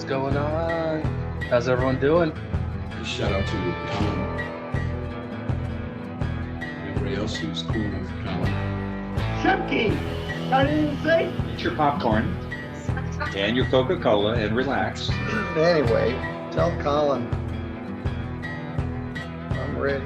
going on? How's everyone doing? Shout out to Colin. Everybody else who's cool with Colin. Chunky! I didn't say. Get your popcorn and your Coca-Cola and relax. Anyway, tell Colin I'm ready.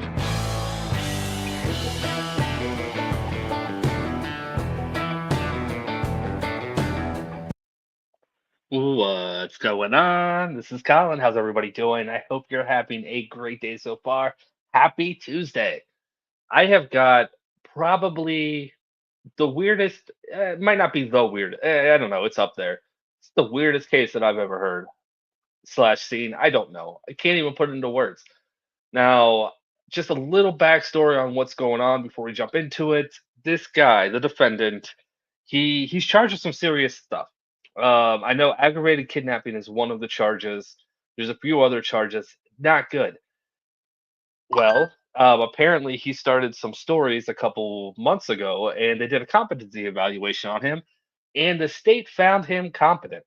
What's going on? This is Colin. How's everybody doing? I hope you're having a great day so far. Happy Tuesday. I have got probably the weirdest, it might not be the weird, I don't know, it's up there. It's the weirdest case that I've ever heard slash seen. I don't know. I can't even put it into words. Now, just a little backstory on what's going on before we jump into it. This guy, the defendant, he's charged with some serious stuff. I know aggravated kidnapping is one of the charges. There's a few other charges. Not good. Well, apparently he started some stories a couple months ago, and they did a competency evaluation on him, and the state found him competent.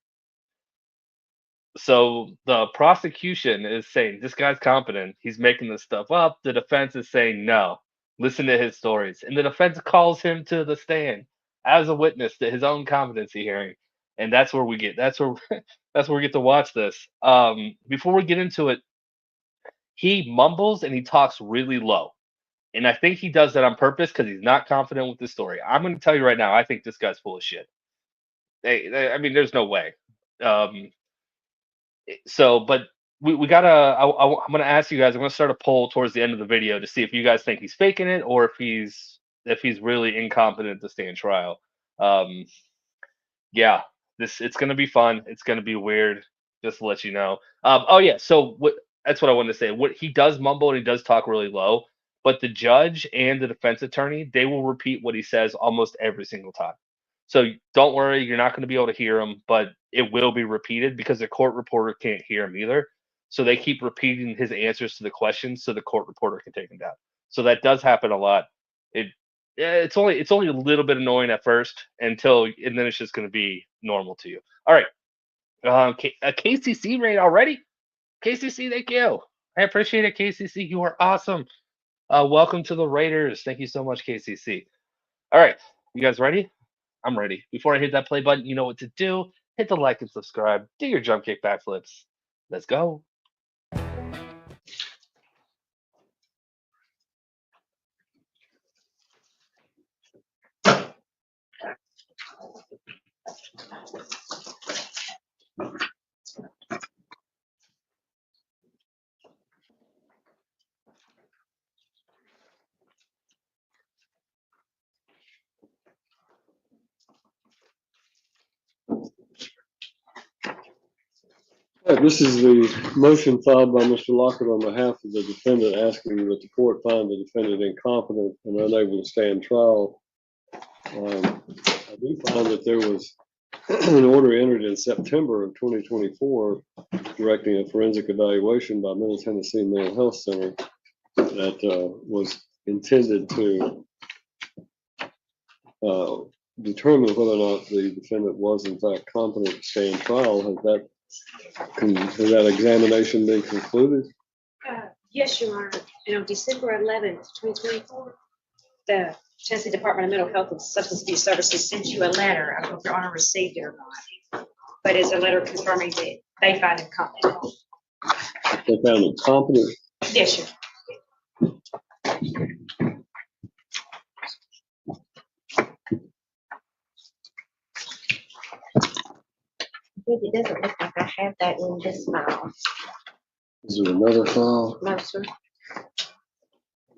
So the prosecution is saying this guy's competent. He's making this stuff up. The defense is saying no. Listen to his stories, and the defense calls him to the stand as a witness to his own competency hearing, and that's where we get. That's where that's where we get to watch this. Before we get into it, he mumbles and he talks really low, and I think he does that on purpose because he's not confident with this story. I'm going to tell you right now. I think this guy's full of shit. I mean, there's no way. Um, so but we gotta I'm gonna ask you guys, I'm gonna start a poll towards the end of the video to see if you guys think he's faking it or if he's really incompetent to stand trial. um yeah, this it's gonna be fun, it's gonna be weird, just to let you know. Oh yeah, so what, that's what I wanted to say. What he does mumble and he does talk really low, but the judge and the defense attorney, they will repeat what he says almost every single time. So don't worry, you're not going to be able to hear him, but it will be repeated because the court reporter can't hear him either. So they keep repeating his answers to the questions so the court reporter can take him down. So that does happen a lot. It yeah, it's only a little bit annoying at first and then it's just going to be normal to you. All right, a KCC raid already. KCC, thank you. I appreciate it, KCC. You are awesome. Welcome to the Raiders. Thank you so much, KCC. All right, you guys ready? I'm ready. Before I hit that play button, you know what to do. Hit the like and subscribe. Do your jump kick backflips. Let's go. This is the motion filed by Mr. Lockett on behalf of the defendant asking that the court find the defendant incompetent and unable to stand trial. I do find that there was an order entered in September of 2024 directing a forensic evaluation by Middle Tennessee Mental Health Center that was intended to determine whether or not the defendant was in fact competent to stand trial. Has that examination been concluded? Yes, Your Honor. And on December 11th, 2024, the Tennessee Department of Mental Health and Substance Abuse Services sent you a letter. I don't know if Your Honor received it or not, but it's a letter confirming that they find him competent. They found him competent? Yes, Your Honor. It doesn't look like I have that in this file. Is there another file? No, sir.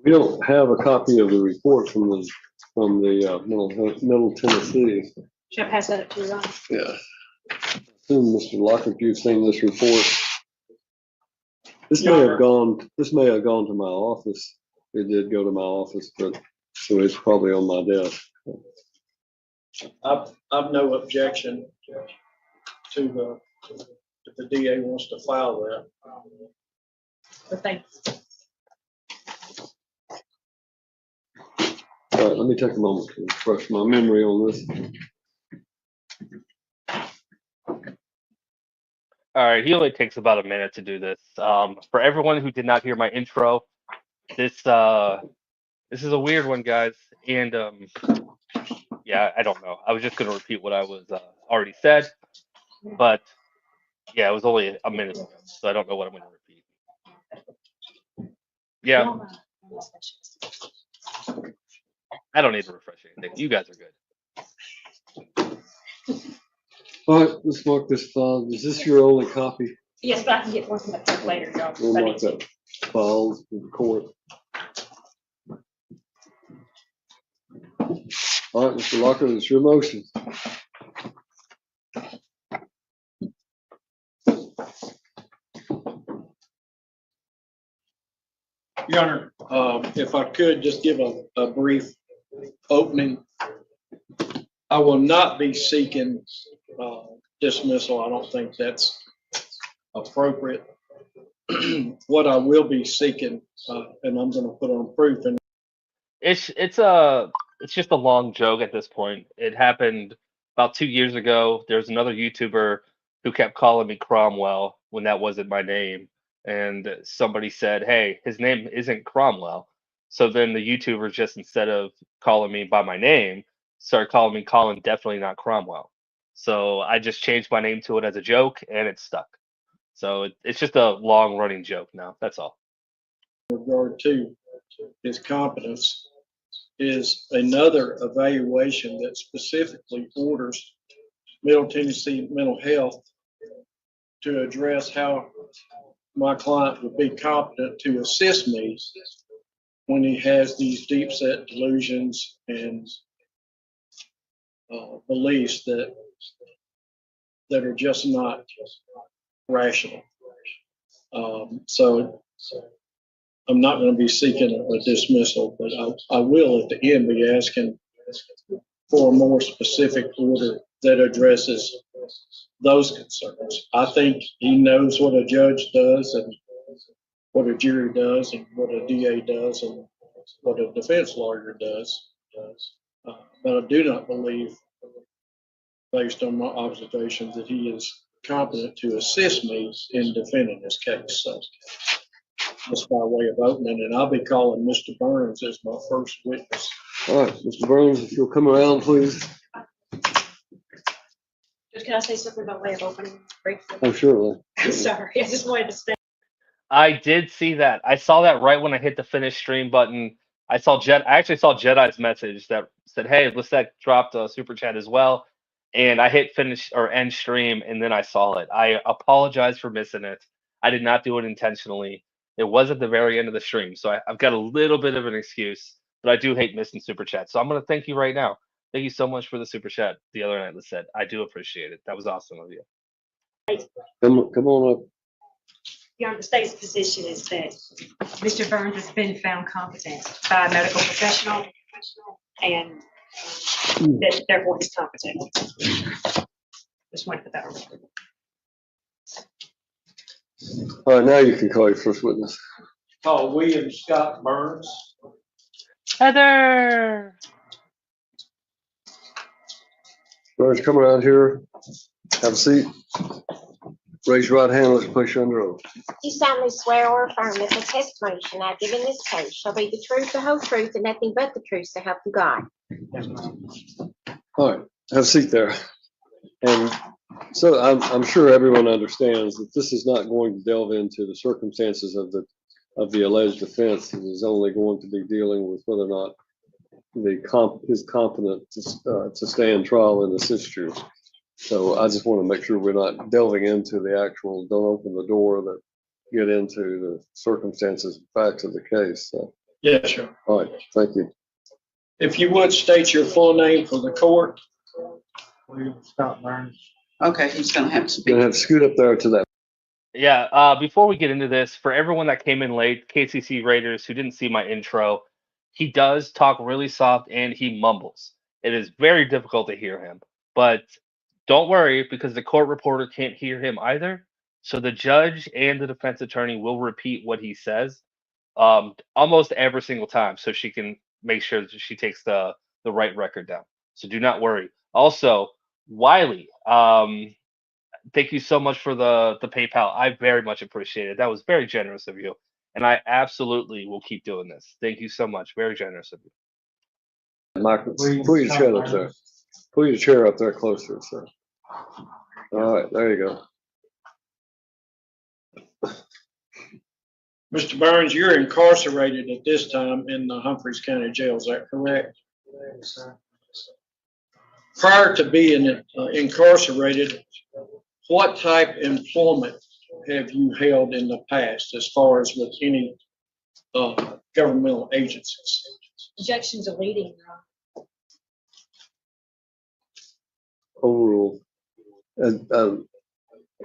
We don't have a copy of the report from the Middle Tennessee. Should I pass that up to Your Honor? Yeah. I assume, Mr. Lockett, you've seen this report. This may have gone to my office. It did go to my office, but so it's probably on my desk. I've no objection to if the DA wants to file that. But thank you. All right, let me take a moment to refresh my memory on this. All right, he only takes about a minute to do this. For everyone who did not hear my intro, this is a weird one, guys. And yeah, I don't know. I was just gonna repeat what I was already said, but yeah, it was only a minute ago, so I don't know what I'm gonna repeat. Yeah, I don't need to refresh anything. You guys are good. All right, let's mark this file. Is this your only copy? Yes, but I can get one from the clerk later, y'all. We'll if I mark need to. that file in the court. All right, Mr. Locker, it's your motion. Your Honor, if I could just give a brief opening. I will not be seeking dismissal. I don't think that's appropriate. What I will be seeking, and I'm going to put on proof, and It's just a long joke at this point. It happened about 2 years ago. There's another YouTuber who kept calling me Cromwell when that wasn't my name, and somebody said, "Hey, his name isn't Cromwell." So then the YouTuber just instead of calling me by my name, started calling me Colin, definitely not Cromwell. So I just changed my name to it as a joke, and it stuck. So it's just a long running joke now. That's all. in regard to his competence, is another evaluation that specifically orders Middle Tennessee Mental Health to address how my client would be competent to assist me when he has these deep set delusions and beliefs that are just not rational. So I'm not going to be seeking a dismissal, but I will at the end be asking for a more specific order that addresses those concerns. I think he knows what a judge does and what a jury does and what a DA does and what a defense lawyer does. But I do not believe, based on my observations, that he is competent to assist me in defending this case. So that's by way of opening, and I'll be calling Mr. Burns as my first witness. All right, Mr. Burns, if you'll come around, please. Just, can I say something by way of opening briefly? Oh, surely. I'm sorry, I just wanted to say. I did see that. I saw that right when I hit the finish stream button. I actually saw Jedi's message that said, "Hey, Lisette dropped a super chat as well," and I hit finish or end stream, and then I saw it. I apologize for missing it. I did not do it intentionally. It was at the very end of the stream, so I've got a little bit of an excuse, but I do hate missing super chat. So I'm gonna thank you right now. Thank you so much for the super chat the other night, Lisette. I do appreciate it. That was awesome of you. Come on up. Your Honor, the state's position is that Mr. Burns has been found competent by a medical professional and that therefore he's competent. Just wanted to put that on record. All right, now you can call your first witness. Call William Scott Burns. Heather. Burns, come around here. Have a seat. Raise your right hand. Let's place you under oath. You solemnly swear or affirm that the testimony you now give in this case shall be the truth, the whole truth, and nothing but the truth, so help you God. All right, have a seat there. And so I'm sure everyone understands that this is not going to delve into the circumstances of the alleged offense. It is only going to be dealing with whether or not is competent to stand trial in this issue. So I just want to make sure we're not delving into the actual, don't open the door that get into the circumstances and facts of the case. So, Yes, sir. all right, thank you. If you would state your full name for the court. William Scott Burns. Okay, he's gonna have to You're speak. gonna have to scoot up there to that. Yeah, before we get into this, for everyone that came in late, KCC Raiders who didn't see my intro, he does talk really soft and he mumbles. It is very difficult to hear him, but don't worry because the court reporter can't hear him either. So the judge and the defense attorney will repeat what he says almost every single time so she can make sure that she takes the right record down. So do not worry. Also, Wiley, thank you so much for the PayPal. I very much appreciate it. That was very generous of you, and I absolutely will keep doing this. Thank you so much. Very generous of you. Michael, pull your chair up there. Pull your chair up there closer, sir. All right, there you go. Mr. Burns, you're incarcerated at this time in the Humphreys County Jail, is that correct? Yes, sir. Prior to being incarcerated, what type of employment have you held in the past as far as with any governmental agencies? Objections of leading. Overruled. And the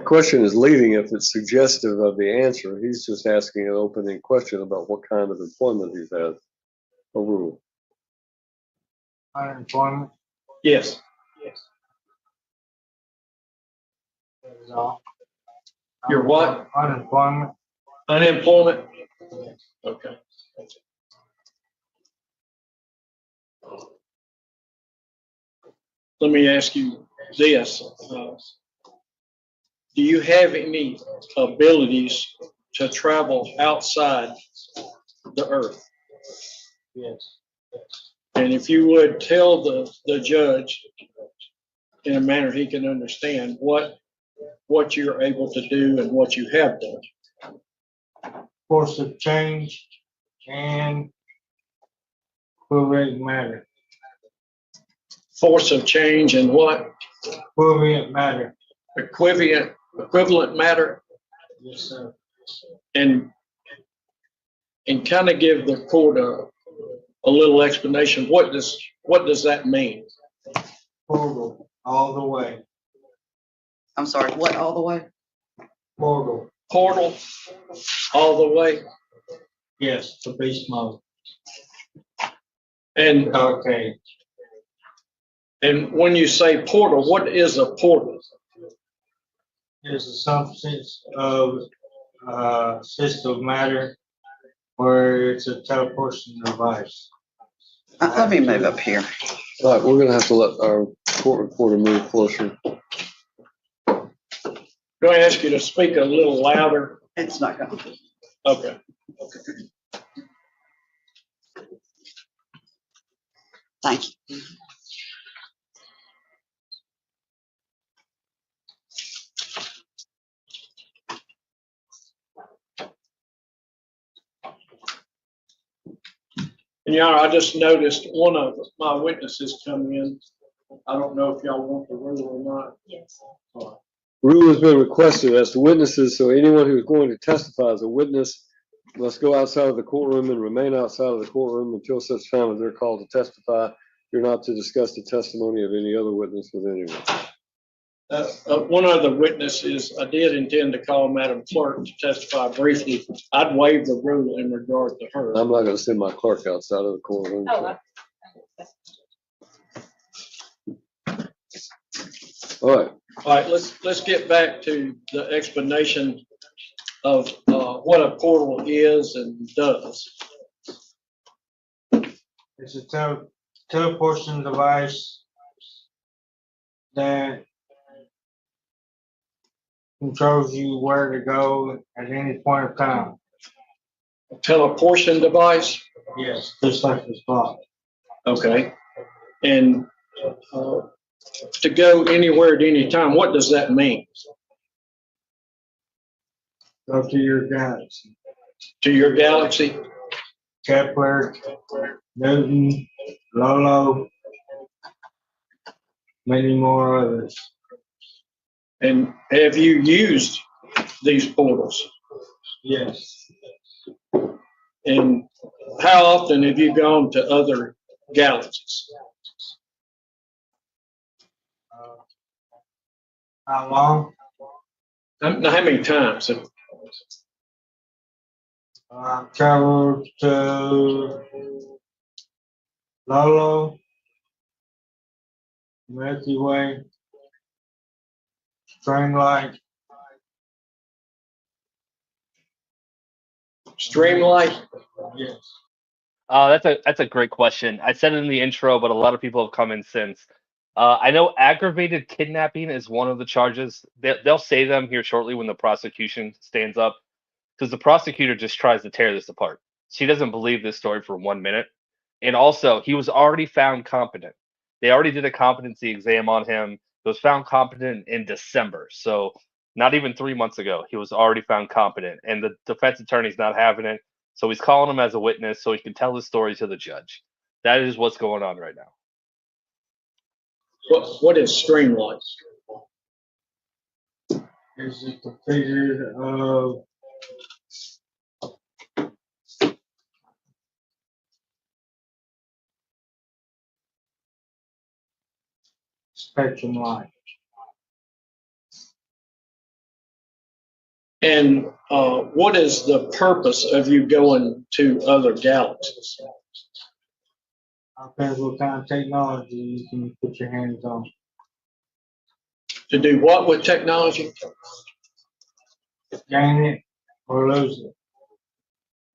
question is leading if it's suggestive of the answer. He's just asking an opening question about what kind of employment he's had. Overruled. Unemployment. Yes. That is all. Your what? Unemployment. Unemployment? Okay. Let me ask you this. Do you have any abilities to travel outside the earth? Yes. And if you would tell the judge in a manner he can understand what you're able to do and what you have done. Force of change and equivalent matter. Force of change and what? Equivalent matter. Equivalent matter. Yes, sir. And kind of give the court a little explanation. What does that mean? Portal all the way. I'm sorry, what all the way? Portal. Portal all the way. Yes, the beast mode. And Okay. and when you say portal, what is a portal? It's a substance of system of matter where it's a teleportation device. Let me move up here. All right, we're gonna have to let our court reporter move closer. Do I ask you to speak a little louder? It's not going to. Okay. Thank you. And y'all, I just noticed one of my witnesses come in. I don't know if y'all want the rule or not. Yes. Rule has been requested as to witnesses, so anyone who is going to testify as a witness must go outside of the courtroom and remain outside of the courtroom until such time as they're called to testify. You're not to discuss the testimony of any other witness with anyone. One other witness is, I did intend to call Madam Clerk to testify briefly. I'd waive the rule in regard to her. I'm not going to send my clerk outside of the courtroom. Oh, All right. All right, let's get back to the explanation of what a portal is and does. It's a teleportation device that controls you where to go at any point of time. A teleportation device? Yes, just like the clock. Okay. And to go anywhere at any time, what does that mean? Go to your galaxy. To your galaxy? Kepler, Newton, Lolo, many more others. And have you used these portals? Yes. And how often have you gone to other galaxies? How long? How many times? Traveled to Lolo, Milky Way, Streamlight. Streamlight? Yes. That's a great question. I said it in the intro, but a lot of people have come in since. I know aggravated kidnapping is one of the charges. They'll say them here shortly when the prosecution stands up, because the prosecutor just tries to tear this apart. She doesn't believe this story for 1 minute. And also, he was already found competent. They already did a competency exam on him. He was found competent in December. So, not even 3 months ago, he was already found competent. And the defense attorney's not having it. So, he's calling him as a witness so he can tell his story to the judge. That is what's going on right now. What is streamlined? Is it the figure of spectrum line? And what is the purpose of you going to other galaxies? Depends what kind of technology you can put your hands on. To do what with technology? Gain it or lose it.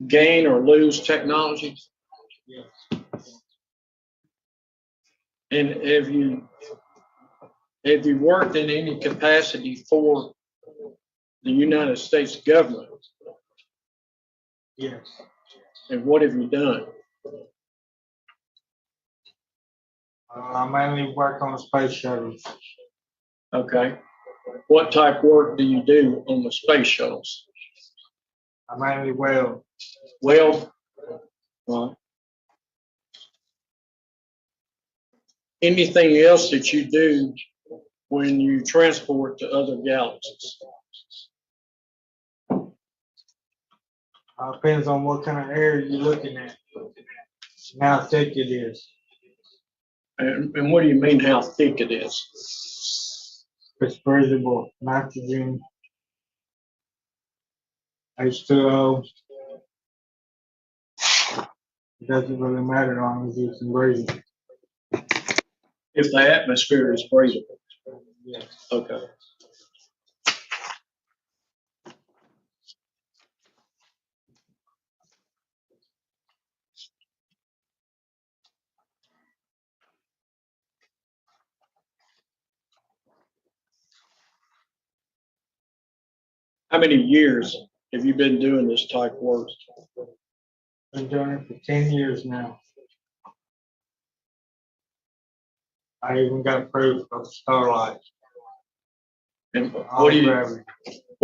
Gain or lose technology? Yes. And have you worked in any capacity for the United States government? Yes. And what have you done? I mainly work on space shuttles. Okay. What type of work do you do on the space shuttles? I mainly weld. Well, right. Anything else that you do when you transport to other galaxies? Depends on what kind of area you're looking at and how thick it is. And what do you mean how thick it is? Dispersible nitrogen, H2O. It doesn't really matter long as it's breathing. If the atmosphere is breathable. Yes. Okay. How many years have you been doing this type of work? Been doing it for 10 years now. I even got proof of starlight. And what do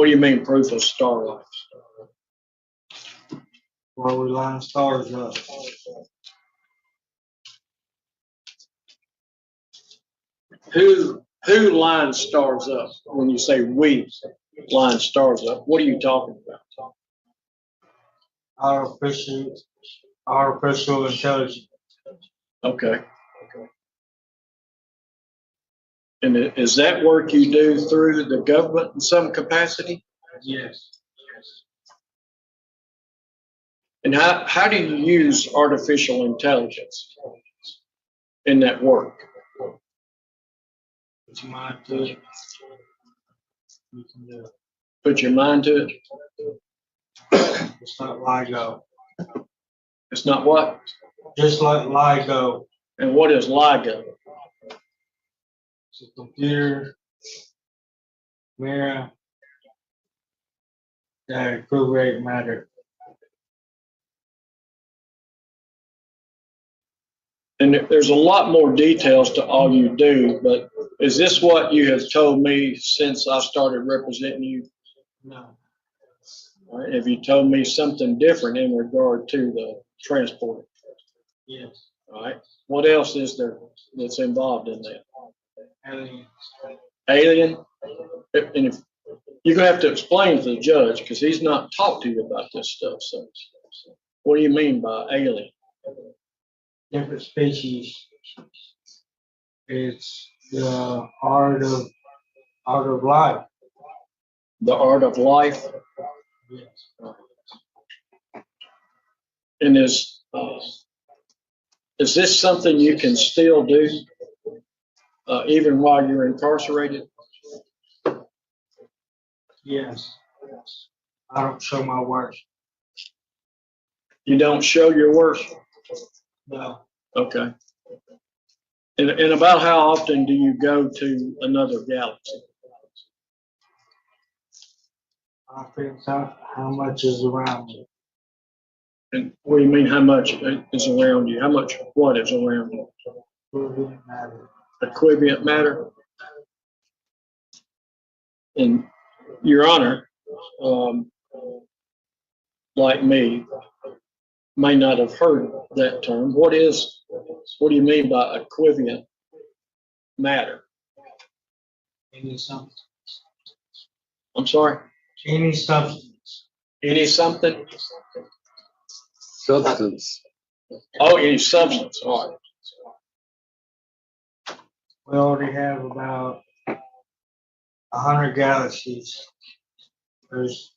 you mean proof of starlight? Where we line stars up. Who lines stars up? When you say we line stars up, what are you talking about? Artificial intelligence. Okay. And is that work you do through the government in some capacity? Yes. And how do you use artificial intelligence in that work? Put your mind to it. You can do it. Put your mind to it? It's not LIGO. It's not what? Just like LIGO. And what is LIGO? It's a computer mirror that create matter. And there's a lot more details to all you do, but is this what you have told me since I started representing you? No. Or have you told me something different in regard to the transport? Yes. All right. What else is there that's involved in that? Aliens. Alien? And if you're gonna have to explain to the judge because he's not talked to you about this stuff. So, what do you mean by alien? Different species. It's the art of life. The art of life. Yes. And is this something you can still do even while you're incarcerated? Yes. I don't show my work. You don't show your work? No. Okay. And about how often do you go to another galaxy? I think how much is around me. And what do you mean, how much is around you? How much what is around you? Wouldn't matter. Equivalent matter? And Your Honor, like me, may not have heard that term. What do you mean by equivalent matter? Any something. I'm sorry? Any substance. Any something? Substance. Oh, any substance, all right. We already have about 100 galaxies. There's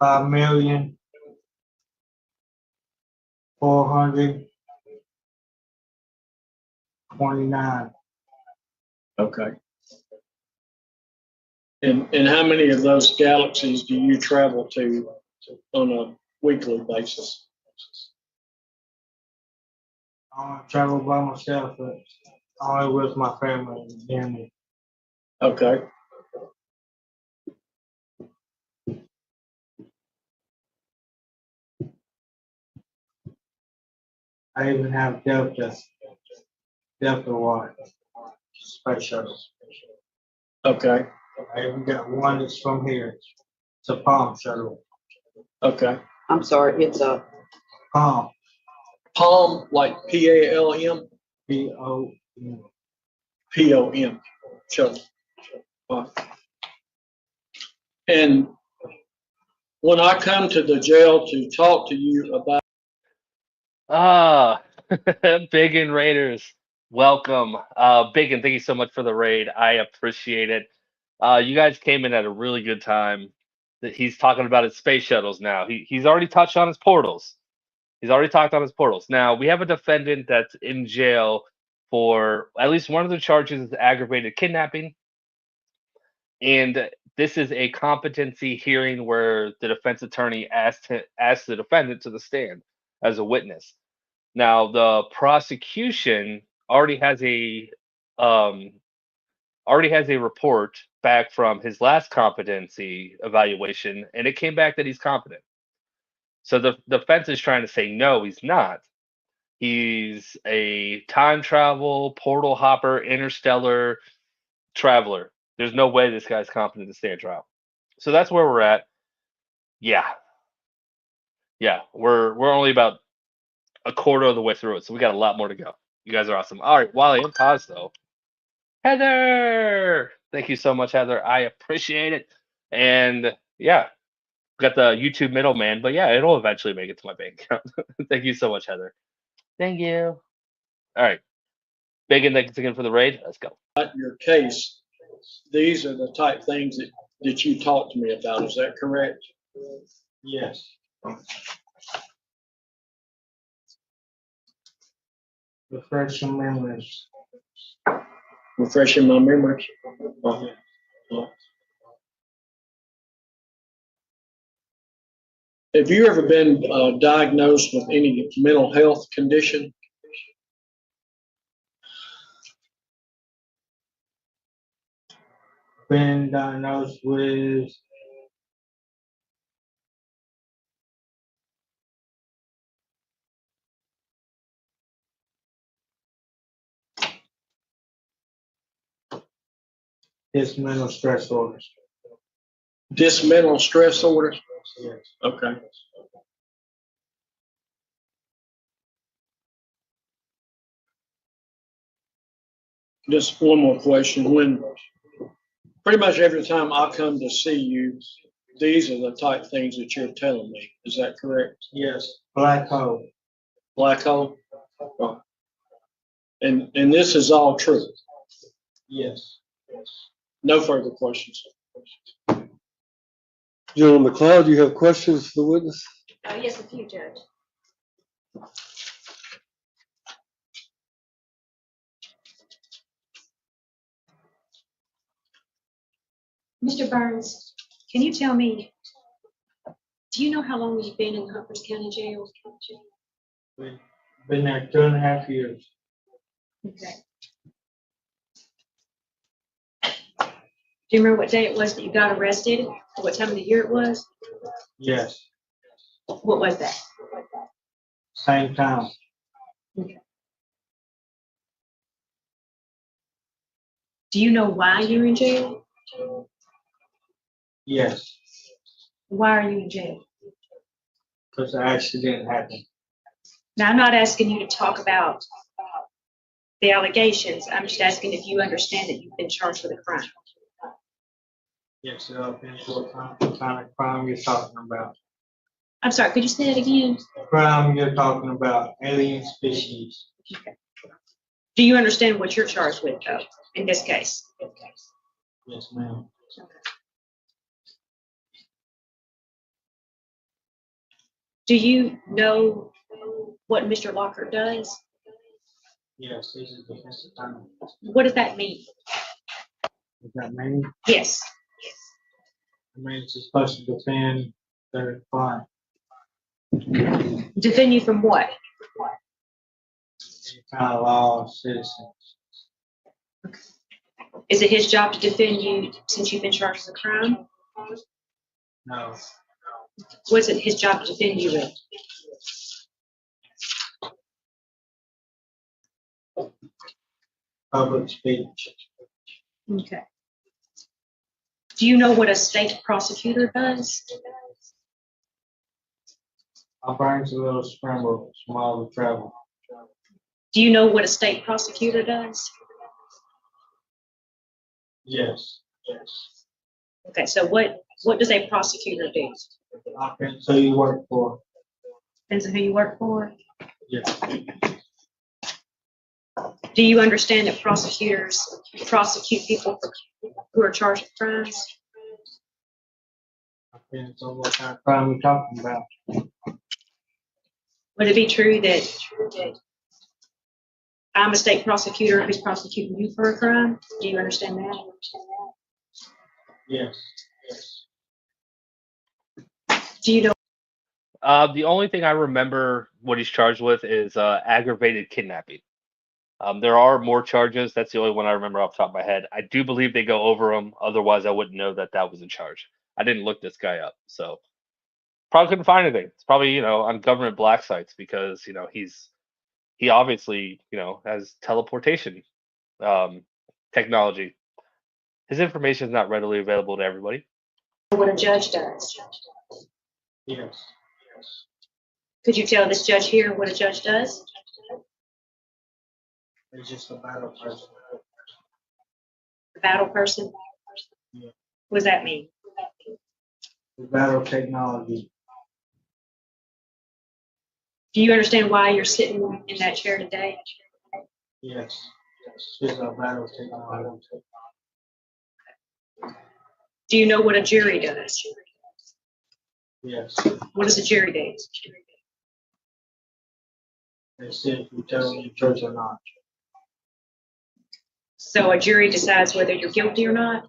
5,429. Okay. And how many of those galaxies do you travel to on a weekly basis? I want to travel by myself, but only with my family and family. Okay. I even have Delta Watch space shuttle. Okay. I even got one that's from here. It's a Palm shuttle. Okay. I'm sorry, it's a, Palm. Palm, like PALM? POM. POM. Shuttle. And when I come to the jail to talk to you about, Ah, Biggin Raiders, welcome. Biggin, thank you so much for the raid. I appreciate it. You guys came in at a really good time. That he's talking about his space shuttles now. He's already touched on his portals. He's already talked on his portals. Now we have a defendant that's in jail for at least one of the charges is aggravated kidnapping, and this is a competency hearing where the defense attorney asked the defendant to the stand as a witness. Now, the prosecution um, already has a report back from his last competency evaluation, and it came back that he's competent. So the defense is trying to say no, he's not. He's a time travel, portal hopper, interstellar traveler. There's no way this guy's competent to stand trial. So that's where we're at. Yeah, yeah, we're only about a quarter of the way through it, so we got a lot more to go. You guys are awesome. All right, Wally and pause though. Heather, thank you so much, Heather. I appreciate it. And yeah, got the YouTube middleman, but yeah, it'll eventually make it to my bank account. Thank you so much, Heather. Thank you. All right, Megan, thanks again for the raid. Let's go. your case, these are the type things that you talked to me about. Is that correct? Yes. Refreshing memories. Refreshing my memory. Have you ever been diagnosed with any mental health condition? Been diagnosed with mental stress disorders. Mental stress disorders? Yes. Okay. Just one more question. When pretty much every time I come to see you, these are the type things that you're telling me. Is that correct? Yes. Black hole. Black hole? Oh. And this is all true? Yes. No further questions. General McLeod, do you have questions for the witness? Yes, a few, Judge. Mr. Burns, can you tell me, do you know how long you've been in Humphreys County Jail? Been there 2.5 years. Okay. Do you remember what day it was that you got arrested? Or what time of the year it was? Yes, What was that? same time. Do you know why you're in jail? Yes, Why are you in jail? because the accident happened. Now, I'm not asking you to talk about the allegations. I'm just asking if you understand that you've been charged with a crime. Yes, it all depends what kind of crime you're talking about. I'm sorry, could you say that again? Crime you're talking about, alien species. Do you understand what you're charged with, though, in this case? Yes, ma'am. Do you know what Mr. Locker does? Yes, this is defense attorney. What does that mean? Does that mean? Yes. It means it's supposed to defend their client. Defend you from what? Any kind of law, citizen. Is it his job to defend you since you've been charged with a crime? No, What's it his job to defend you with? public speech. Okay. Do you know what a state prosecutor does? My brain's a little scrambled from all the travel. Do you know what a state prosecutor does? Yes. Okay, so what does a prosecutor do? So you work for? Depends on who you work for. Yes. Do you understand that prosecutors prosecute people who are charged with crimes? Depends on what kind of crime you're talking about. Would it be true that I'm a state prosecutor who's prosecuting you for a crime? Do you understand that? Yes. Do you know? The only thing I remember what he's charged with is aggravated kidnapping. There are more charges. That's the only one I remember off the top of my head. I do believe they go over them. Otherwise, I wouldn't know that that was a charge. I didn't look this guy up, so probably couldn't find anything. It's probably on government black sites because he obviously has teleportation technology. His information is not readily available to everybody. What a judge does. Yes. Could you tell this judge here what a judge does? It's just a battle person. A battle person? Yeah. What does that mean? The battle technology. Do you understand why you're sitting in that chair today? Yes. It's a battle technology. Do you know what a jury does? Yes. What does a jury do? They see if you tell them the truth or not. So a jury decides whether you're guilty or not?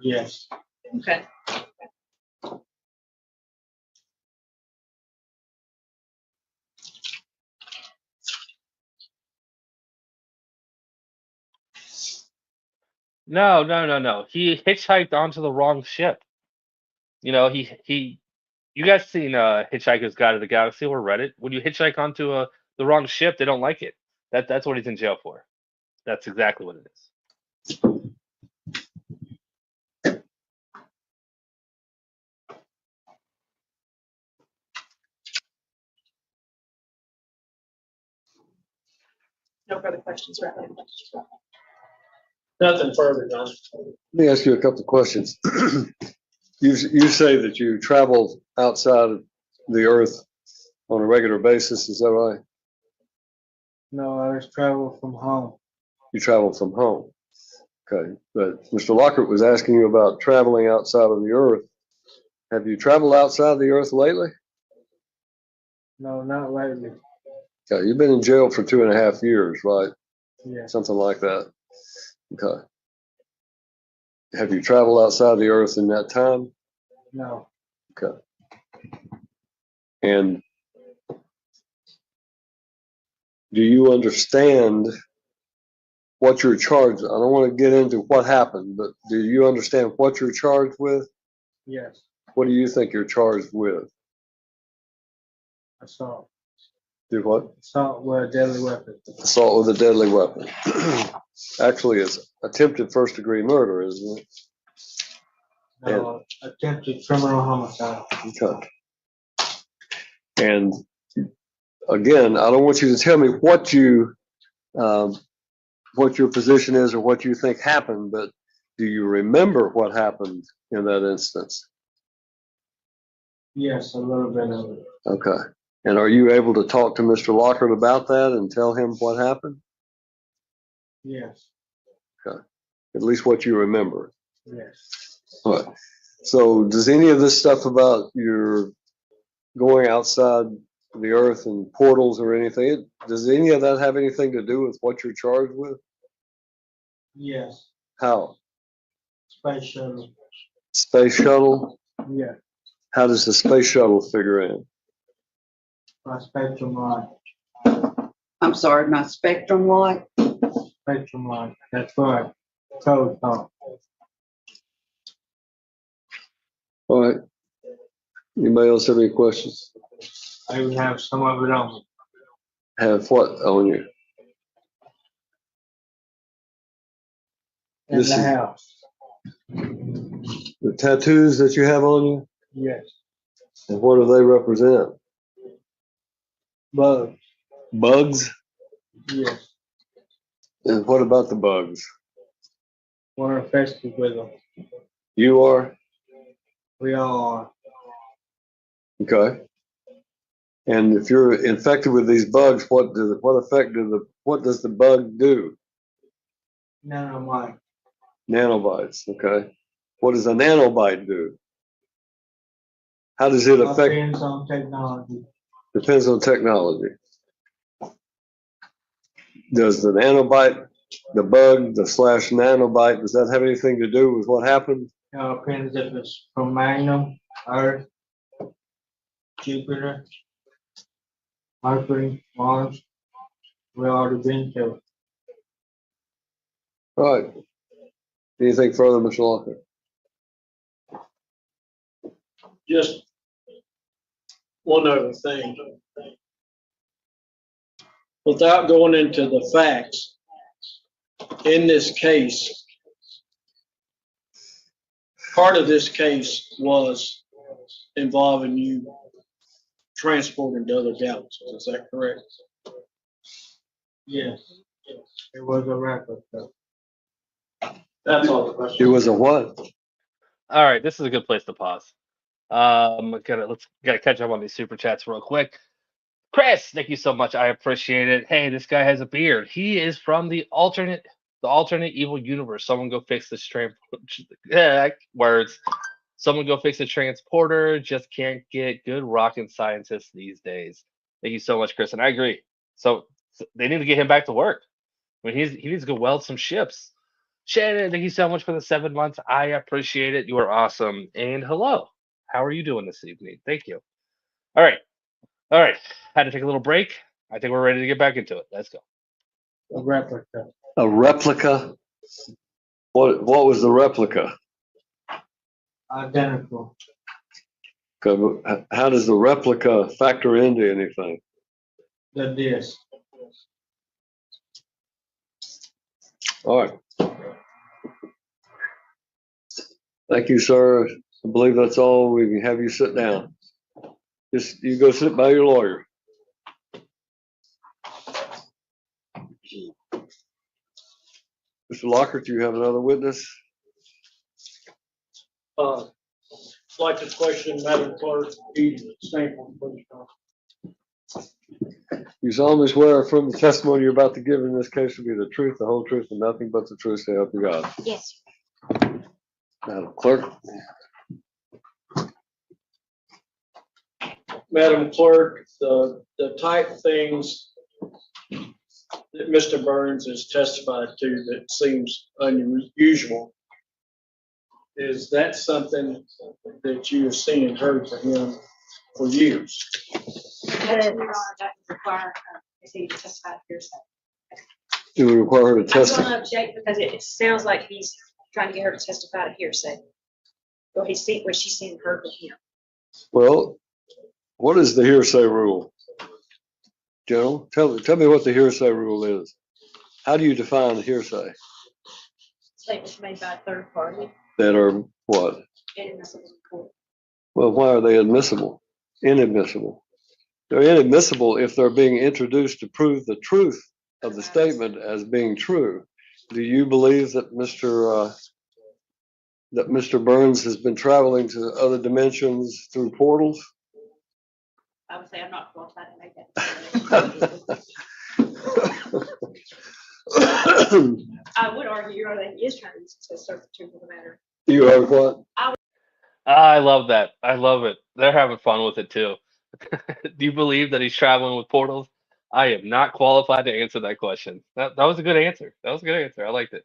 Yes. Okay. No. He hitchhiked onto the wrong ship. He. You guys seen Hitchhiker's Guide to the Galaxy or Reddit? When you hitchhike onto the wrong ship, they don't like it. That's what he's in jail for. That's exactly what it is. No further questions, right? Nothing further, John. Let me ask you a couple of questions. You say that you travel outside of the earth on a regular basis, is that right? No, I just travel from home. You travel from home. Okay, but Mr. Lockhart was asking you about traveling outside of the earth. Have you traveled outside the earth lately? No, not lately. Okay, you've been in jail for 2.5 years, right? Yeah. Something like that. Okay. Have you traveled outside the earth in that time? No. Okay. And do you understand what you're charged. I don't want to get into what happened, but do you understand what you're charged with? Yes, What do you think you're charged with? assault. Do what? Assault with a deadly weapon. Assault with a deadly weapon. Actually, it's attempted first-degree murder, isn't it? No, attempted criminal homicide. Okay. And again, I don't want you to tell me what your position is or what you think happened, but do you remember what happened in that instance? Yes, a little bit of it. Okay. And are you able to talk to Mr. Lockhart about that and tell him what happened? Yes, Okay. At least what you remember. yes. All right. So does any of this stuff about your going outside the earth and portals or anything, does any of that have anything to do with what you're charged with? Yes, How? space shuttle. Space shuttle? Yeah, How does the space shuttle figure in? my spectrum light. I'm sorry, my spectrum light? Spectrum light. That's right. Code talk. All right. Anybody else have any questions? I even have some of it on me. Have what on you? In This the is- house. The tattoos that you have on you? Yes. And what do they represent? Bugs. Bugs? Yes. And what about the bugs? We're infested with them. You are? We all are. Okay. And if you're infected with these bugs, what does the bug do? Nanomite. Nanobites, okay. What does a nanobite do? How does it affect? Depends on technology. Depends on technology. Does the nanobite, the bug, the slash nanobite, does that have anything to do with what happened? Depends if it's from Magnum, Earth, Jupiter, Mercury, Mars. We already been to it. All right. Anything further, Mr. Lockhart? Just one other thing. Without going into the facts, in this case, part of this case was involving you transporting to other galaxies. Is that correct? Yes. It was a replica. That's all the question. It was a what? All right, this is a good place to pause. Gotta catch up on these super chats real quick. Chris, thank you so much. I appreciate it. Hey, this guy has a beard. He is from the alternate evil universe. Someone go fix this words. Someone go fix the transporter. Just can't get good rocket scientists these days. Thank you so much, Chris. And I agree. So they need to get him back to work. I mean, he needs to go weld some ships. Shannon, thank you so much for the 7 months. I appreciate it. You are awesome. And hello. How are you doing this evening? Thank you. All right. Had to take a little break. I think we're ready to get back into it. Let's go. A replica. A replica? What was the replica? Identical. Okay, how does the replica factor into anything? The disc. All right. Thank you, sir. I believe that's all. We can have you sit down. Just you go sit by your lawyer. Mr. Lockhart, do you have another witness? I'd like to question Madam Clerk, Stanford, please. You solemnly swear from the testimony you're about to give in this case will be the truth, the whole truth, and nothing but the truth, so help you God. Yes. Madam Clerk. Madam Clerk, the type things that Mr. Burns has testified to that seems unusual, is that something that you have seen and heard from him for years? That does require, to testify hearsay. Do we require her to I'm testify? gonna object because it sounds like he's trying to get her to testify to hearsay. Or he's seen what she's seen and heard with him. Well, what is the hearsay rule? General, tell me what the hearsay rule is. How do you define hearsay? Statements made by a third party That are what? and admissible in court. Well, why are they admissible? Inadmissible. They're inadmissible if they're being introduced to prove the truth of the statement as being true. Do you believe that Mr. Burns has been traveling to other dimensions through portals? I would say I'm not qualified to make that determination. I would argue, Your Honor, that he is trying to assert the truth of the matter. You have what? I love that. I love it. They're having fun with it too. Do you believe that he's traveling with portals? I am not qualified to answer that question. That was a good answer. That was a good answer. I liked it.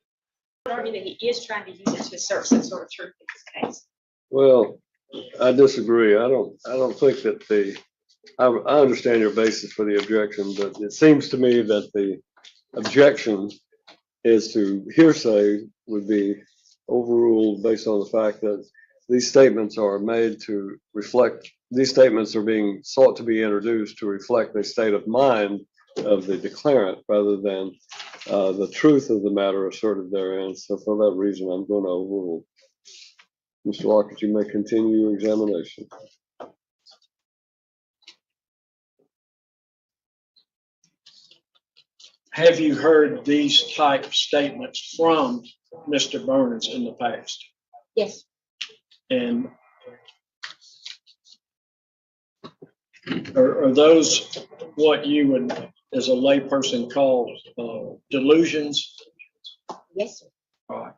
I would argue that he is trying to use it to assert some sort of truth in this case. Well, I disagree. I don't think that I understand your basis for the objection, but it seems to me that the objection is to hearsay would be overruled based on the fact that these statements are made to reflect, these statements are being sought to be introduced to reflect the state of mind of the declarant rather than the truth of the matter asserted therein. So for that reason, I'm going to overrule. Mr. Lockett, you may continue your examination. Have you heard these type statements from Mr. Burns in the past? Yes. And are those what you would, as a layperson, call delusions? Yes, sir. All right.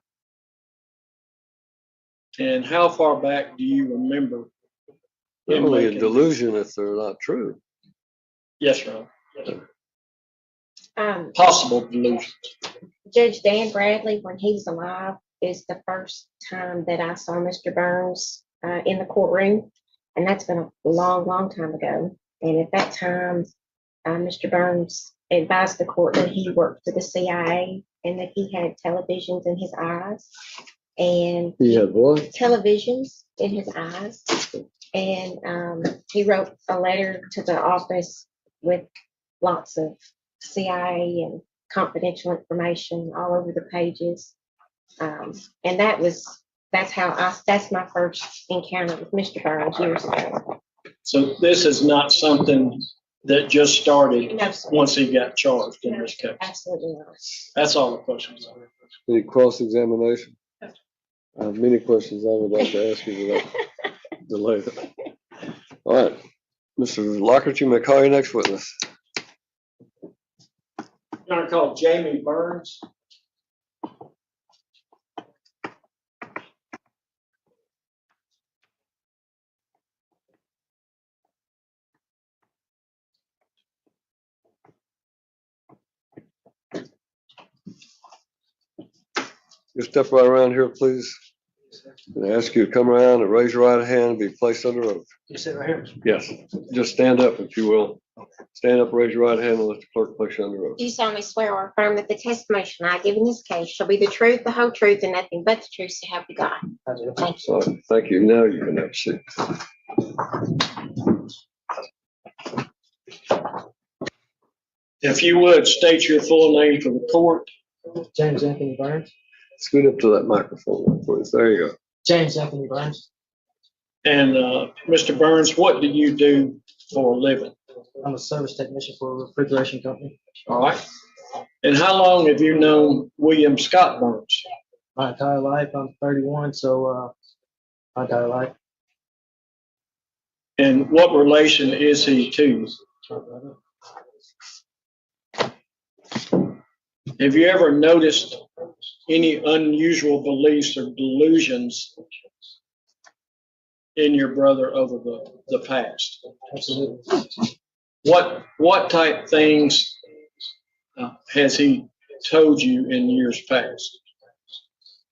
And how far back do you remember Not him only a making? delusion if they're not true. Yes, sir. Um, Possible delusions. Judge Dan Bradley, when he was alive, is the first time that I saw Mr. Burns in the courtroom. And that's been a long, long time ago. And at that time, Mr. Burns advised the court that he worked for the CIA and that he had televisions in his eyes. And He had what? televisions in his eyes. And he wrote a letter to the office with lots of CIA and confidential information all over the pages. And that's my first encounter with Mr. Burns years ago. So this is not something that just started No, sir. once he got charged in this case. Absolutely not. That's all the questions. Any cross-examination? I have many questions I would like to ask you without delay. All right, Mr. Lockett, you may call your next witness. I'm gonna call Jamie Burns. You step right around here, please. And I ask you to come around and raise your right hand and be placed under oath. You sit right here. Yes, just stand up if you will. Stand up, raise your right hand, and let the clerk place you under oath. Do you solemnly swear or affirm that the testimony I give in this case shall be the truth, the whole truth, and nothing but the truth, so help you God? I do. Thank you. So, thank you. Now you can have a seat. If you would, state your full name for the court. James Anthony Burns. Scoot up to that microphone, please. There you go. James Anthony Burns. And Mr. Burns, what do you do for a living? I'm a service technician for a refrigeration company. All right. And how long have you known William Scott Burns? My entire life. I'm 31, so my entire life. And what relation is he to you? Have you ever noticed any unusual beliefs or delusions in your brother over the past? Absolutely. What type things has he told you in years past?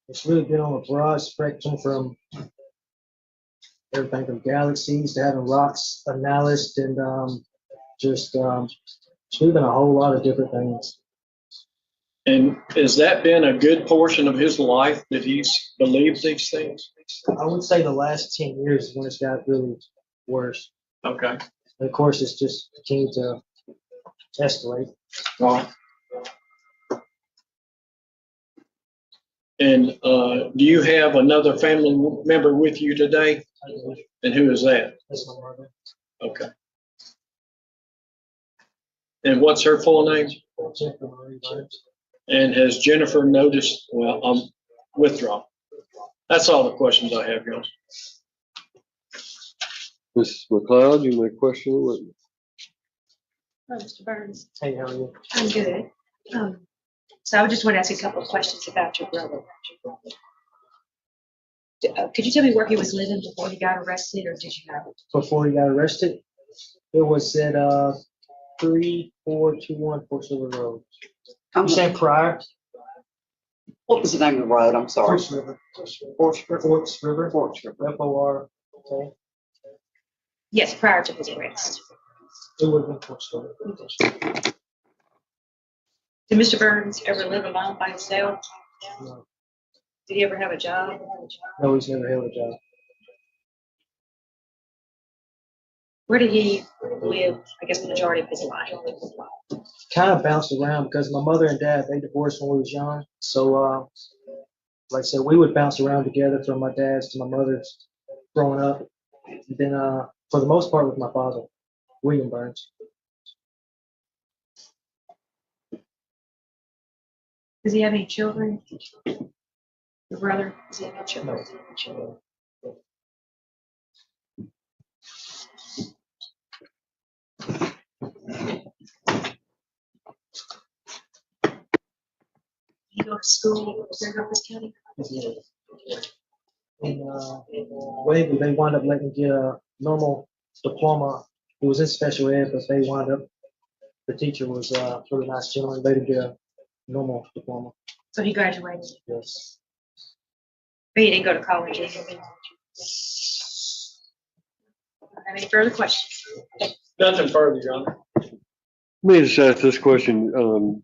It's really been on a broad spectrum from everything from galaxies to having rocks analyzed and it's really been a whole lot of different things. And has that been a good portion of his life that he's believed these things? I would say the last 10 years is when it's got really worse. Okay. And of course, it's just continued to escalate. Right. And do you have another family member with you today? And who is that? That's my mother. Okay. And what's her full name? Jennifer Marie Burns. And has Jennifer noticed? Well, withdraw. That's all the questions I have, guys. Ms. McLeod, you may question the witness. Oh, Mr. Burns, Hey, how are you? I'm good. So I just want to ask you a couple of questions about your brother. Could you tell me where he was living before he got arrested, or did you know? Before he got arrested, it was at 3421 Fort River Road. You saying prior? What was the name of the road? I'm sorry. Forks River. Forks River. FOR. Okay. Yes, prior to his arrest. It would have been Forks River. Did Mr. Burns ever live alone by himself? No. Did he ever have a job? No, he's never held a job. Where did he live, I guess, the majority of his life? Kind of bounced around because my mother and dad, they divorced when we was young. So, like I said, we would bounce around together from my dad's to my mother's growing up. And then, for the most part, with my father, William Burns. Does he have any children? Your brother? Does he have any children? No. You go to school in Memphis County? And Waverly, they wound up letting me get a normal diploma. It was in special ed, but they wound up, the teacher was a really nice gentleman, let him get a normal diploma. So he graduated. Yes. But he didn't go to college or anything. Have any further questions? Nothing further, John. Let me just ask this question.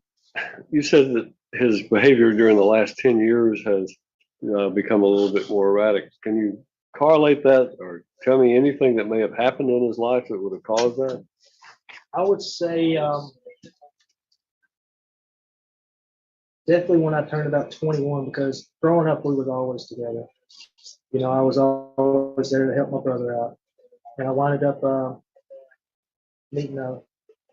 You said that his behavior during the last 10 years has become a little bit more erratic. Can you correlate that or tell me anything that may have happened in his life that would have caused that? I would say definitely when I turned about 21, because growing up we was always together. You know, I was always there to help my brother out, and I wound up meeting a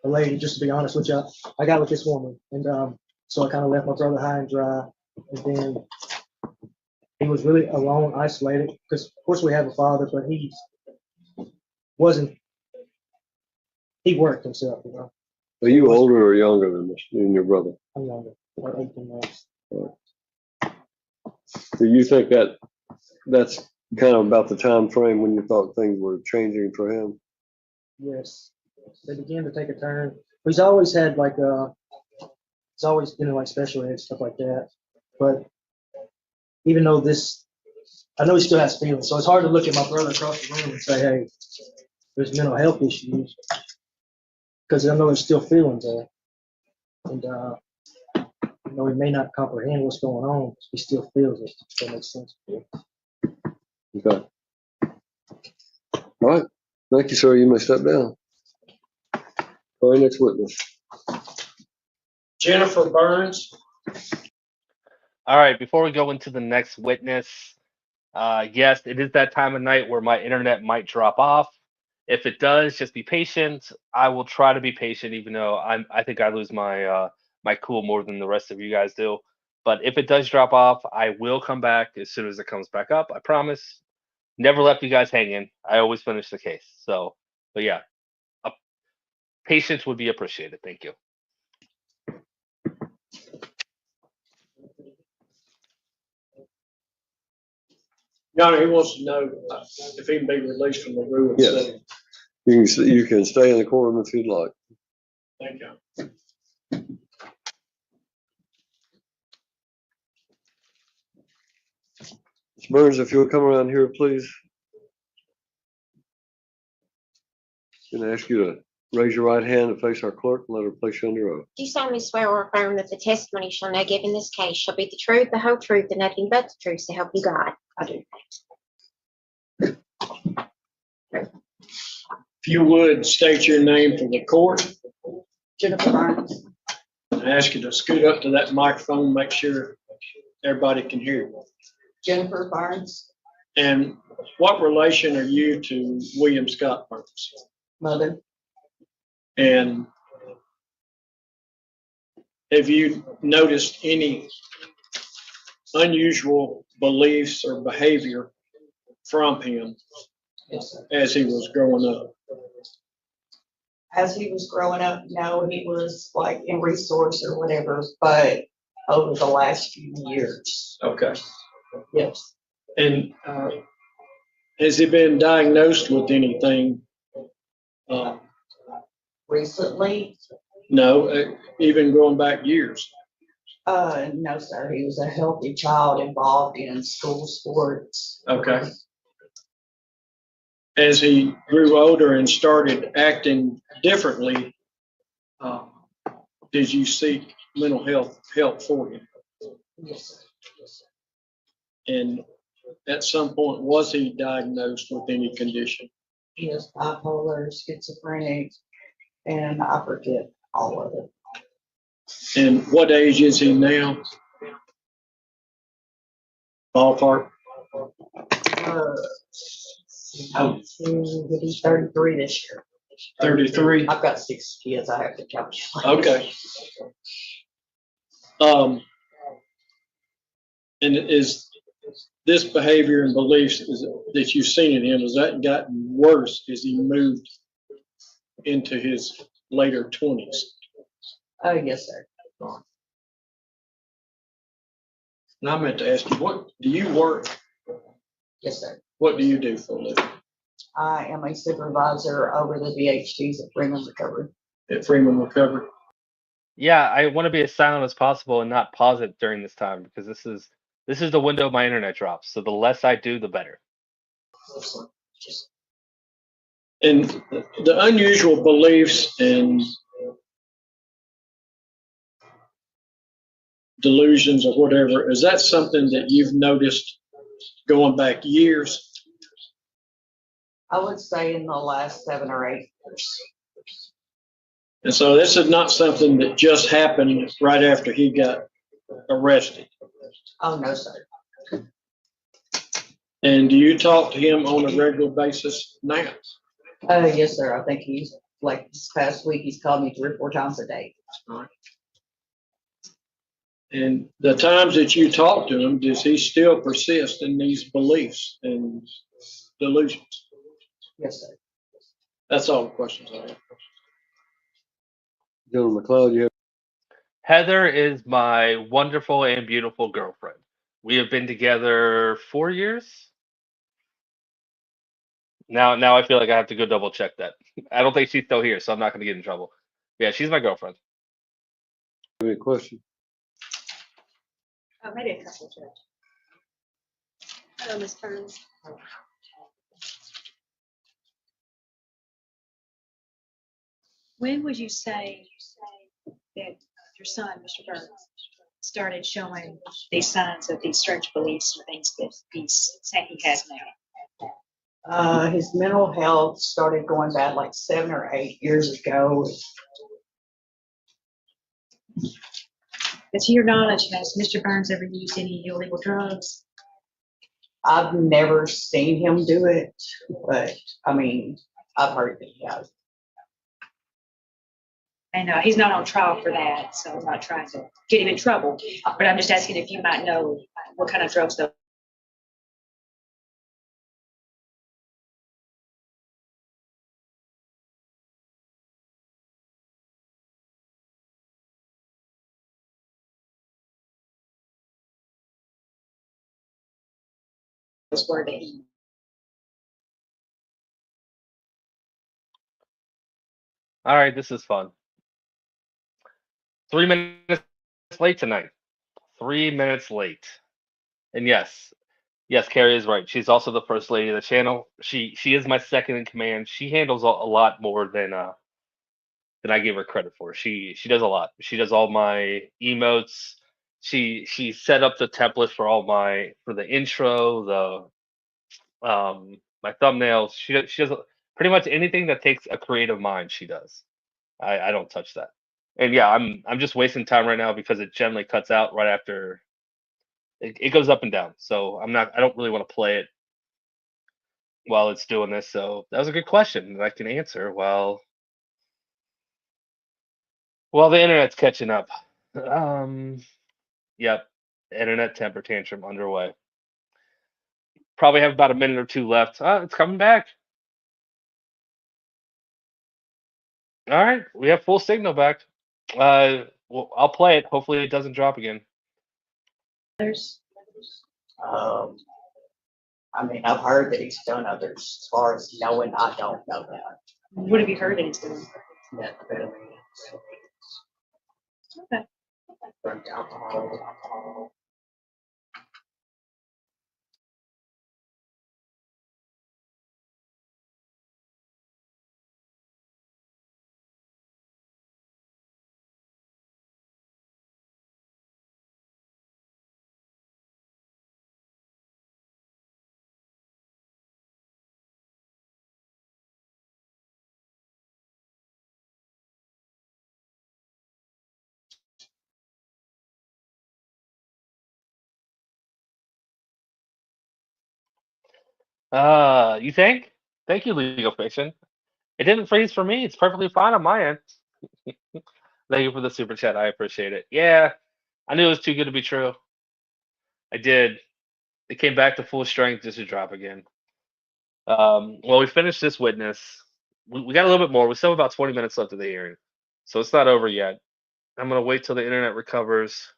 lady. Just to be honest with you, I got with this woman, and so I kind of left my brother high and dry, and then he was really alone, isolated. Because of course we have a father, but he wasn't. He worked himself, you know. Are you older or younger than your brother? I'm younger, like 18 months. Do you think that that's kind of about the time frame when you thought things were changing for him? Yes, they began to take a turn. He's always had like he's always been in like special ed stuff like that. But even though this, I know he still has feelings, so it's hard to look at my brother across the room and say, "Hey, there's mental health issues," because I know there's still feelings there, and you know he may not comprehend what's going on. He still feels it. If that makes sense. Okay. All right. Thank you, sir. You may step down. All right, next witness. Jennifer Burns. All right, before we go into the next witness, yes, it is that time of night where my internet might drop off. If it does, just be patient. I will try to be patient, even though I think I lose my my cool more than the rest of you guys do. But if it does drop off, I will come back as soon as it comes back up. I promise. Never left you guys hanging. I always finish the case. So, but yeah, patience would be appreciated. Thank you. Your Honor, he wants to know if he can be released from the room. Yes. You can stay in the courtroom if you'd like. Thank you. Ms. Burns, if you'll come around here, please. I'm going to ask you to Raise your right hand and face our clerk and let her place you under oath. Do you solemnly swear or affirm that the testimony you shall now give in this case shall be the truth, the whole truth, and nothing but the truth, so help you God? I do. If you would, state your name for the court. Jennifer Barnes. I ask you to scoot up to that microphone, make sure everybody can hear you. Jennifer Barnes, And what relation are you to William Scott Burns? mother. And have you noticed any unusual beliefs or behavior from him Yes, sir. as he was growing up? As he was growing up, no, he was like in resource or whatever, but over the last few years, Okay. yes. And has he been diagnosed with anything? Recently, No, even going back years. no, sir, he was a healthy child involved in school sports. Okay. As he grew older and started acting differently, did you seek mental health help for him? Yes, sir. Yes, sir. And at some point, was he diagnosed with any condition? He is bipolar, schizophrenic, and I forget all of it. And what age is he now? Ballpark? He'll be 33 this year. 33? I've got 6 kids I have to calculate. Okay. And is this behavior and beliefs that you've seen in him, has that gotten worse as he moved into his later 20s? Oh, yes, sir. And I meant to ask you, what do you work? Yes, sir. What do you do for a living I am a supervisor over the VHTs at Freeman Recovery. at Freeman Recovery? Yeah, I want to be as silent as possible and not pause it during this time because this is the window my internet drops. So the less I do, the better. And the unusual beliefs and delusions or whatever, is that something that you've noticed going back years? I would say in the last 7 or 8 years. And so this is not something that just happened right after he got arrested. Oh, no, sir. And do you talk to him on a regular basis now? Yes, sir. I think he's, like this past week, he's called me 3 or 4 times a day. And the times that you talk to him, does he still persist in these beliefs and delusions? Yes, sir. That's all the questions I have. Gentleman McLeod, you have Heather is my wonderful and beautiful girlfriend. We have been together 4 years. Now I feel like I have to go double check that. I don't think she's still here, so I'm not going to get in trouble. Yeah, she's my girlfriend. any questions? Oh, maybe a couple, Judge. Hello, Ms. Burns. When would you say that your son, Mr. Burns, started showing these signs of these strange beliefs and things that he's saying he has now? His mental health started going bad like 7 or 8 years ago. But to your knowledge, has Mr. Burns ever used any illegal drugs? I've never seen him do it, but I mean, I've heard that he has. And he's not on trial for that, so I'm not trying to get him in trouble. But I'm just asking if you might know what kind of drugs those were that he. All right, this is fun. 3 minutes late tonight. 3 minutes late. And yes, Carrie is right. She's also the first lady of the channel. She is my second in command. She handles a lot more than than I give her credit for. She does a lot. She does all my emotes. She set up the template for for the intro, my thumbnails. She does pretty much anything that takes a creative mind. She does. I don't touch that. And yeah, I'm just wasting time right now because it generally cuts out right after it goes up and down. So I don't really want to play it while it's doing this. So that was a good question that I can answer while the internet's catching up. Um, yep, internet temper tantrum underway. Probably have about a minute or two left. It's coming back. All right, we have full signal back. Well, I'll play it. Hopefully, it doesn't drop again. There's, Um, I mean, I've heard that he's done others. As far as knowing, I don't know that. What have you heard that he's doing? Methamphetamine, Okay. drunk alcohol. You think? Thank you, legal fiction. It didn't freeze for me. It's perfectly fine on my end. Thank you for the super chat. I appreciate it. Yeah, I knew it was too good to be true. I did. It came back to full strength just to drop again. Well, we finished this witness. We got a little bit more. We still have about 20 minutes left of the hearing, so it's not over yet. I'm gonna wait till the internet recovers.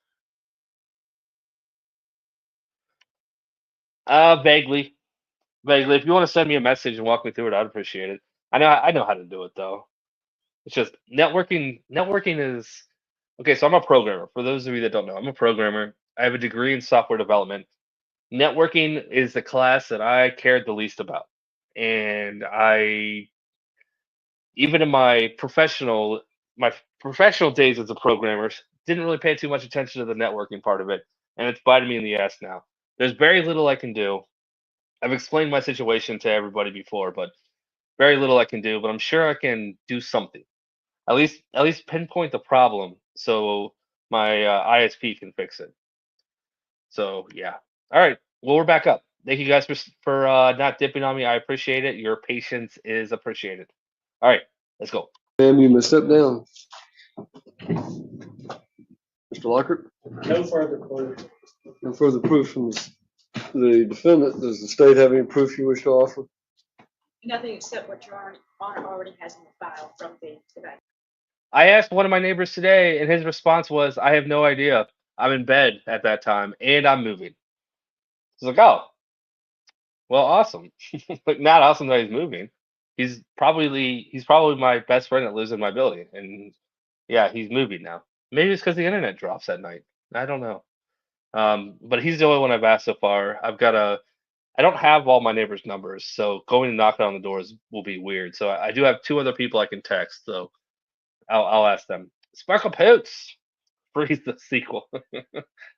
Vaguely, vaguely. If you want to send me a message and walk me through it, I'd appreciate it. I know how to do it though. It's just networking. Networking is okay. So I'm a programmer. For those of you that don't know, I'm a programmer. I have a degree in software development. Networking is the class that I cared the least about, and even in my professional days as a programmer, didn't really pay too much attention to the networking part of it, and it's biting me in the ass now. There's very little I can do. I've explained my situation to everybody before, but very little I can do. But I'm sure I can do something. At least pinpoint the problem so my ISP can fix it. So yeah. All right. Well, we're back up. Thank you guys for not dipping on me. I appreciate it. Your patience is appreciated. All right, let's go. Ma'am, you may step down. Mr. Lockhart, No further clue. no further proof from the defendant. Does the state have any proof you wish to offer? Nothing except what Your Honor already has in the file from the debate. I asked one of my neighbors today, and his response was, "I have no idea. I'm in bed at that time, and I'm moving." I was like, "Oh, well, awesome." Like, not awesome that he's moving. He's probably my best friend that lives in my building, and yeah, he's moving now. Maybe it's because the internet drops at night. I don't know. But he's the only one I've asked so far. I don't have all my neighbors' numbers, so going and knocking on the doors will be weird. So I do have two other people I can text, so I'll ask them. Sparkle Poots, freeze the sequel.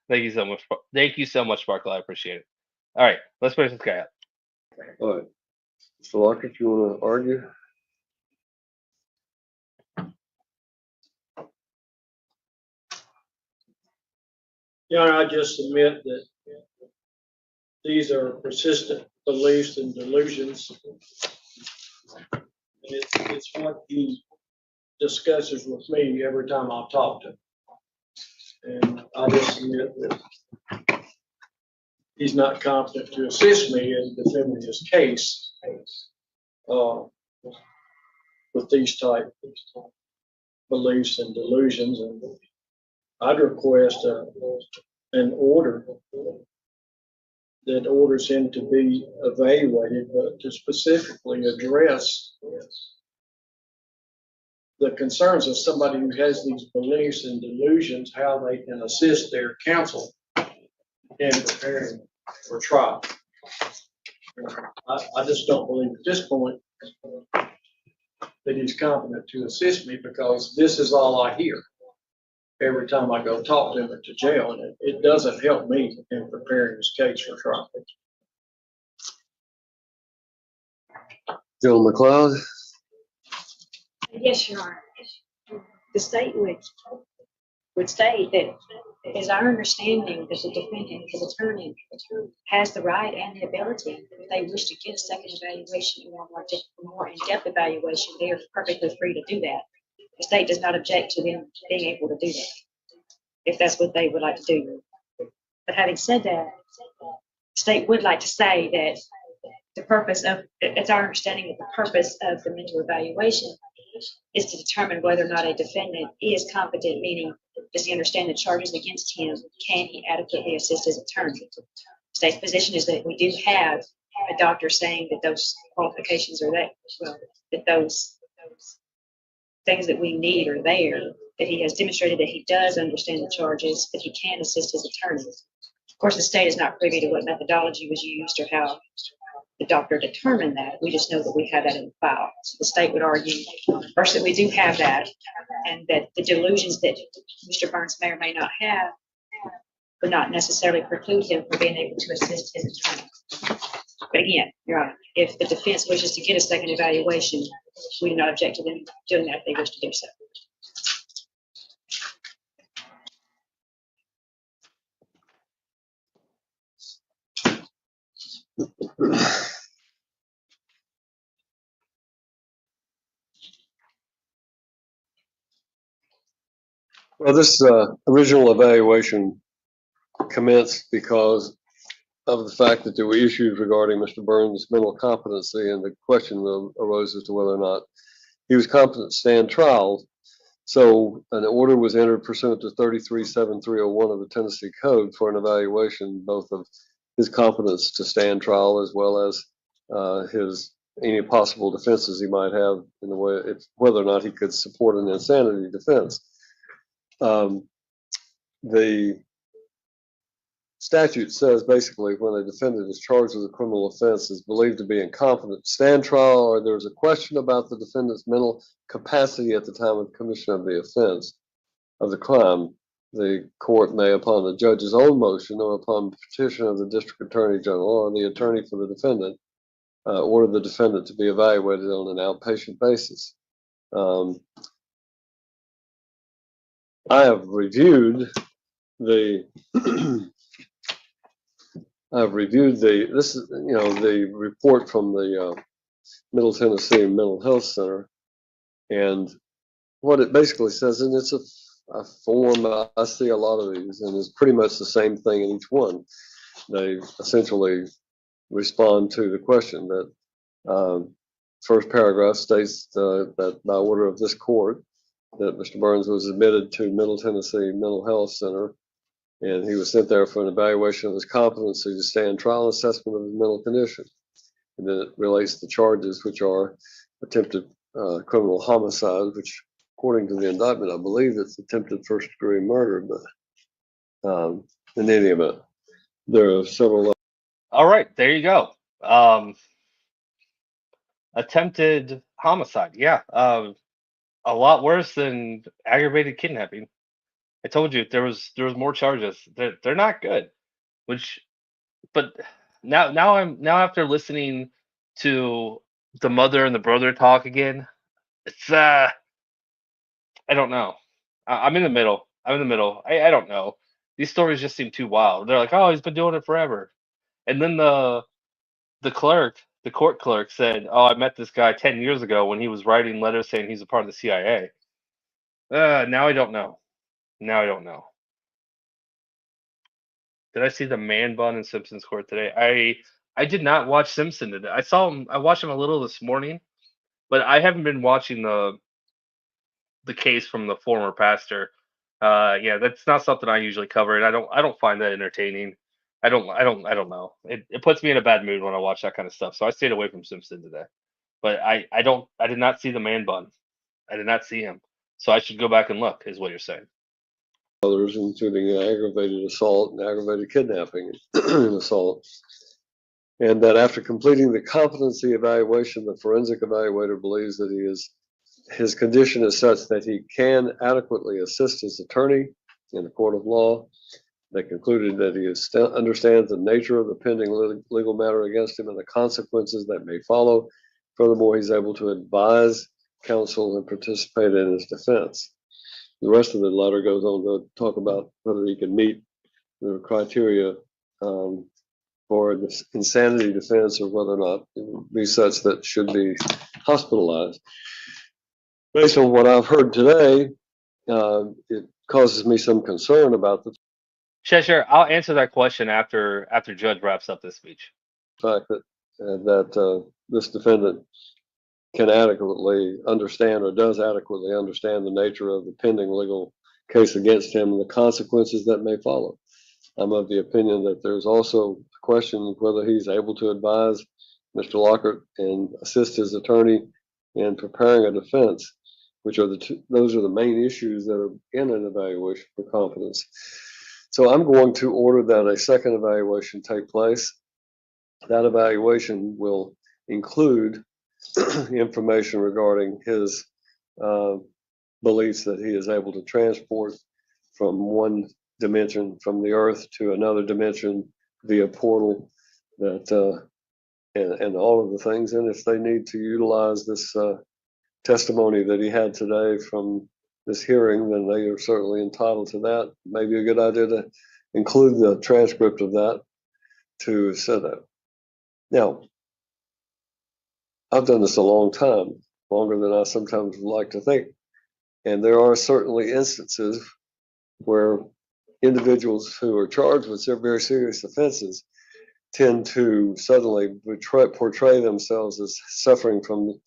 Thank you so much. Thank you so much, Sparkle. I appreciate it. All right, let's finish this guy up. All right. Mr. Lockhart, you want to argue? Your Honor, I just submit that these are persistent beliefs and delusions. And it's what he discusses with me every time I talk to him. And I just submit that he's not competent to assist me in defending his case with these type beliefs and delusions. And I'd request an order that orders him to be evaluated, but to specifically address the concerns of somebody who has these beliefs and delusions, how they can assist their counsel in preparing for trial. I just don't believe at this point that that he's competent to assist me because this is all I hear every time I go talk to him at the jail, and it doesn't help me in preparing this case for trial. Joe McLeod. Yes, Your Honor. The state would state that it is our understanding that the defendant, his attorney, has the right and the ability, if they wish to get a second evaluation or more in-depth evaluation, they are perfectly free to do that. The state does not object to them being able to do that, if that's what they would like to do. But having said that, the state would like to say that the purpose of, it's our understanding that the purpose of the mental evaluation is to determine whether or not a defendant is competent, meaning does he understand the charges against him? Can he adequately assist his attorney? The state's position is that we do have a doctor saying that those qualifications are there, well, that those things that we need are there, that he has demonstrated that he does understand the charges, that he can assist his attorney. Of course, the state is not privy to what methodology was used or how the doctor determined that. We just know that we have that in the file. So the state would argue first that we do have that, and that the delusions that Mr. Burns may or may not have would not necessarily preclude him from being able to assist his attorney. But again, Your Honor, if the defense wishes to get a second evaluation, we do not object to them doing that if they wish to do so. Well, this original evaluation commenced because of the fact that there were issues regarding Mr. Burns' mental competency, and the question arose as to whether or not he was competent to stand trial. So an order was entered pursuant to 33-7301 of the Tennessee Code for an evaluation both of his competence to stand trial as well as his any possible defenses he might have in the way, whether or not he could support an insanity defense. The statute says basically when a defendant is charged with a criminal offense is believed to be incompetent to stand trial, or there's a question about the defendant's mental capacity at the time of commission of the offense of the crime, the court may, upon the judge's own motion or upon petition of the district attorney general or the attorney for the defendant, order the defendant to be evaluated on an outpatient basis. I have reviewed the this is, you know, the report from the Middle Tennessee Mental Health Center, and what it basically says, and it's a form, I see a lot of these, and it's pretty much the same thing in each one. They essentially respond to the question that first paragraph states that by order of this court, that Mr. Burns was admitted to Middle Tennessee Mental Health Center, and he was sent there for an evaluation of his competency to stand trial and assessment of his mental condition. And then it relates to charges, which are attempted criminal homicide, which according to the indictment, I believe it's attempted first degree murder, but in any event, there are several. All right, there you go. Attempted homicide. Yeah. A lot worse than aggravated kidnapping. I told you there was more charges. They're not good. But now after listening to the mother and the brother talk again, it's I don't know. I'm in the middle. I don't know. These stories just seem too wild. They're like, oh, he's been doing it forever. And then the court clerk said, oh, I met this guy 10 years ago when he was writing letters saying he's a part of the CIA. Now I don't know. Did I see the man bun in Simpsons court today? I did not watch Simpson today. I watched him a little this morning, but I haven't been watching the case from the former pastor. Yeah, that's not something I usually cover, and I don't find that entertaining. I don't know. It puts me in a bad mood when I watch that kind of stuff. So I stayed away from Simpson today. But I did not see the man bun. I did not see him. So I should go back and look, is what you're saying. Others, including aggravated assault and aggravated kidnapping and assault. And that after completing the competency evaluation, the forensic evaluator believes that he is his condition is such that he can adequately assist his attorney in the court of law. They concluded that he understands the nature of the pending legal matter against him and the consequences that may follow. Furthermore, he's able to advise counsel and participate in his defense. The rest of the letter goes on to talk about whether he can meet the criteria for the insanity defense or whether or not it would be such that should be hospitalized. Based on what I've heard today, it causes me some concern about the Cheshire, I'll answer that question after Judge wraps up this speech. fact that this defendant can adequately understand or does adequately understand the nature of the pending legal case against him and the consequences that may follow. I'm of the opinion that there's also a question of whether he's able to advise Mr. Lockhart and assist his attorney in preparing a defense, which are those are the main issues that are in an evaluation for competence. So I'm going to order that a second evaluation take place. That evaluation will include information regarding his beliefs that he is able to transport from one dimension, from the earth to another dimension via portal, that and all of the things. And if they need to utilize this testimony that he had today from this hearing, then they are certainly entitled to that. Maybe a good idea to include the transcript of that to set up. Now, I've done this a long time, longer than I sometimes would like to think. And there are certainly instances where individuals who are charged with very serious offenses tend to suddenly portray themselves as suffering from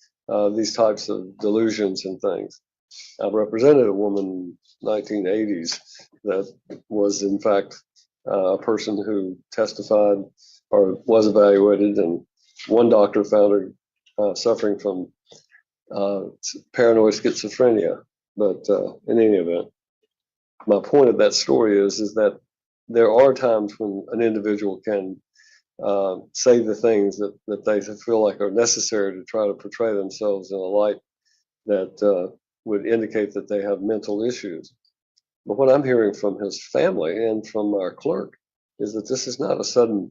these types of delusions and things. I've represented a woman in the 1980s that was in fact a person who testified or was evaluated, and one doctor found her suffering from paranoid schizophrenia. But in any event, my point of that story is that there are times when an individual can say the things that they feel like are necessary to try to portray themselves in a light that would indicate that they have mental issues. But what I'm hearing from his family and from our clerk is that this is not a sudden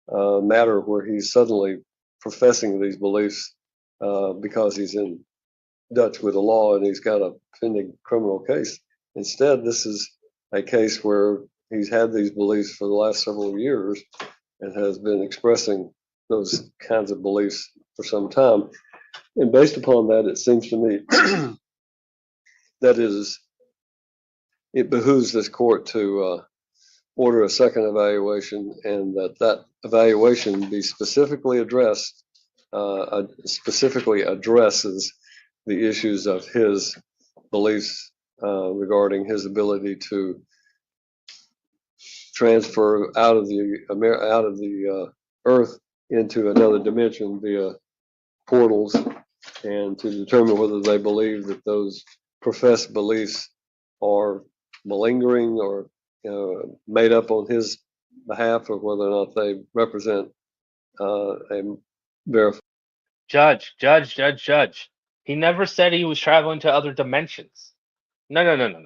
matter where he's suddenly professing these beliefs because he's in Dutch with the law and he's got a pending criminal case. Instead, this is a case where he's had these beliefs for the last several years and has been expressing those kinds of beliefs for some time. And based upon that, it seems to me that it behooves this court to order a second evaluation, and that evaluation be specifically addresses the issues of his beliefs regarding his ability to transfer out of the earth into another dimension via portals, and to determine whether they believe that those professed beliefs are malingering or made up on his behalf, or whether or not they represent a verified. Judge. He never said he was traveling to other dimensions. No.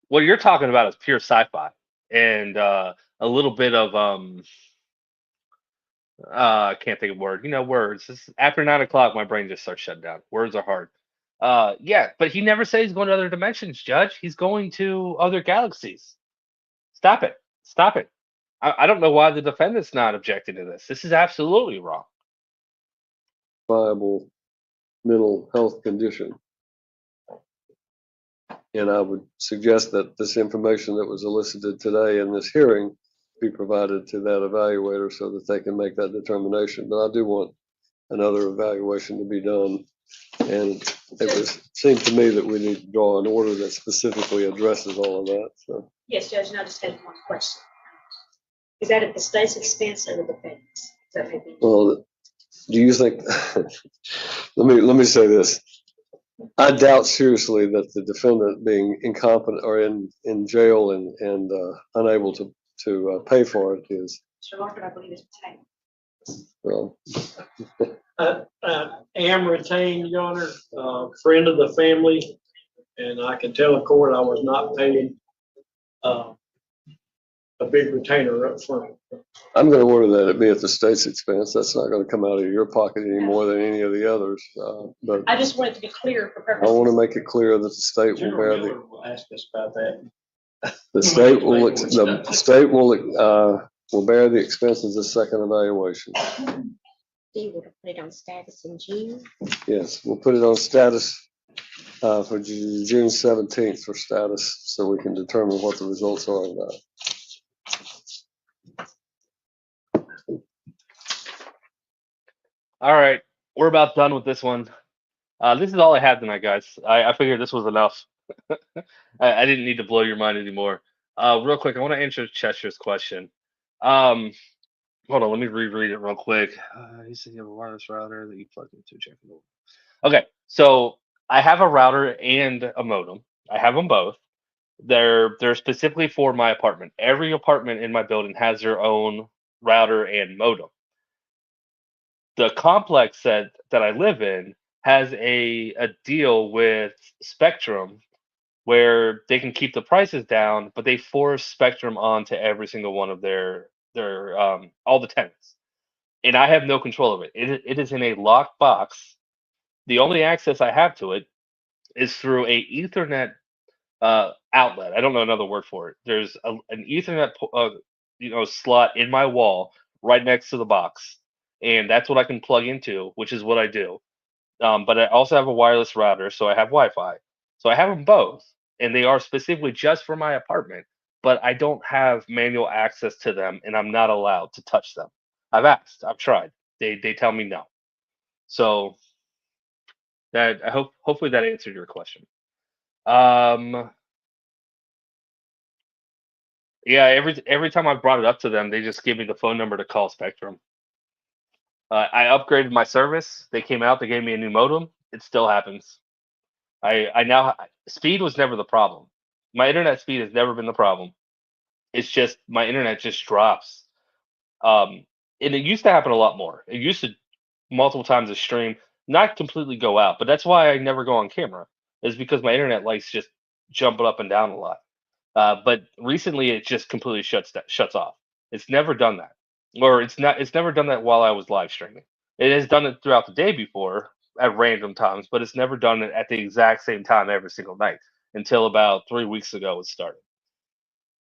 What you're talking about is pure sci-fi and a little bit of I can't think of word. Words. After 9 o'clock, my brain just starts shutting down. Words are hard. Yeah, but he never said he's going to other dimensions, Judge. He's going to other galaxies. Stop it. I don't know why the defendant's not objecting to this. This is absolutely wrong. Viable mental health condition. And I would suggest that this information that was elicited today in this hearing be provided to that evaluator so that they can make that determination. But I do want another evaluation to be done. And it seemed to me that we need to draw an order that specifically addresses all of that. So. Yes, Judge, and I just had one question. Is that at the state's expense or the defendant's? Well, do you think, let me say this. I doubt seriously that the defendant being incompetent or in jail and unable to pay for it is. Mr. Lockhart, I believe it's Well. am retained, Your Honor, friend of the family, and I can tell the court I was not paid a big retainer up front. I'm gonna order that it be at the state's expense. That's not gonna come out of your pocket any more than any of the others. But I just want it to be clear for I purposes. want to make it clear that the state will General bear Miller will ask us about that. the state will bear the expenses of second evaluation. You would have put it on status in June. Yes, we'll put it on status for June 17th for status, so we can determine what the results are of that. All right, we're about done with this one. This is all I had tonight, guys. I figured this was enough. I didn't need to blow your mind anymore. Real quick, I want to answer Chester's question. Hold on, let me reread it real quick. You said you have a wireless router that you plug into. Check it out. Okay, so I have a router and a modem. I have them both. They're specifically for my apartment. Every apartment in my building has their own router and modem. The complex that I live in has a deal with Spectrum where they can keep the prices down, but they force Spectrum onto every single one of their all the tenants, and I have no control of it. It is in a locked box. The only access I have to it is through a Ethernet outlet. I don't know another word for it. There's an Ethernet slot in my wall right next to the box, and that's what I can plug into, which is what I do. But I also have a wireless router, so I have Wi-Fi. So I have them both, and they are specifically just for my apartment. But I don't have manual access to them, and I'm not allowed to touch them. I've asked, I've tried. They tell me no. So that hopefully that answered your question. Yeah, every time I brought it up to them, they just give me the phone number to call Spectrum. I upgraded my service. They came out. They gave me a new modem. It still happens. I now speed was never the problem. My internet speed has never been the problem. It's just my internet just drops. And it used to happen a lot more. It used to multiple times a stream, not completely go out, but that's why I never go on camera. Is because my internet likes just jumping up and down a lot. But recently, it just completely shuts off. It's never done that, or it's never done that while I was live streaming. It has done it throughout the day before at random times, but it's never done it at the exact same time every single night until about 3 weeks ago it started.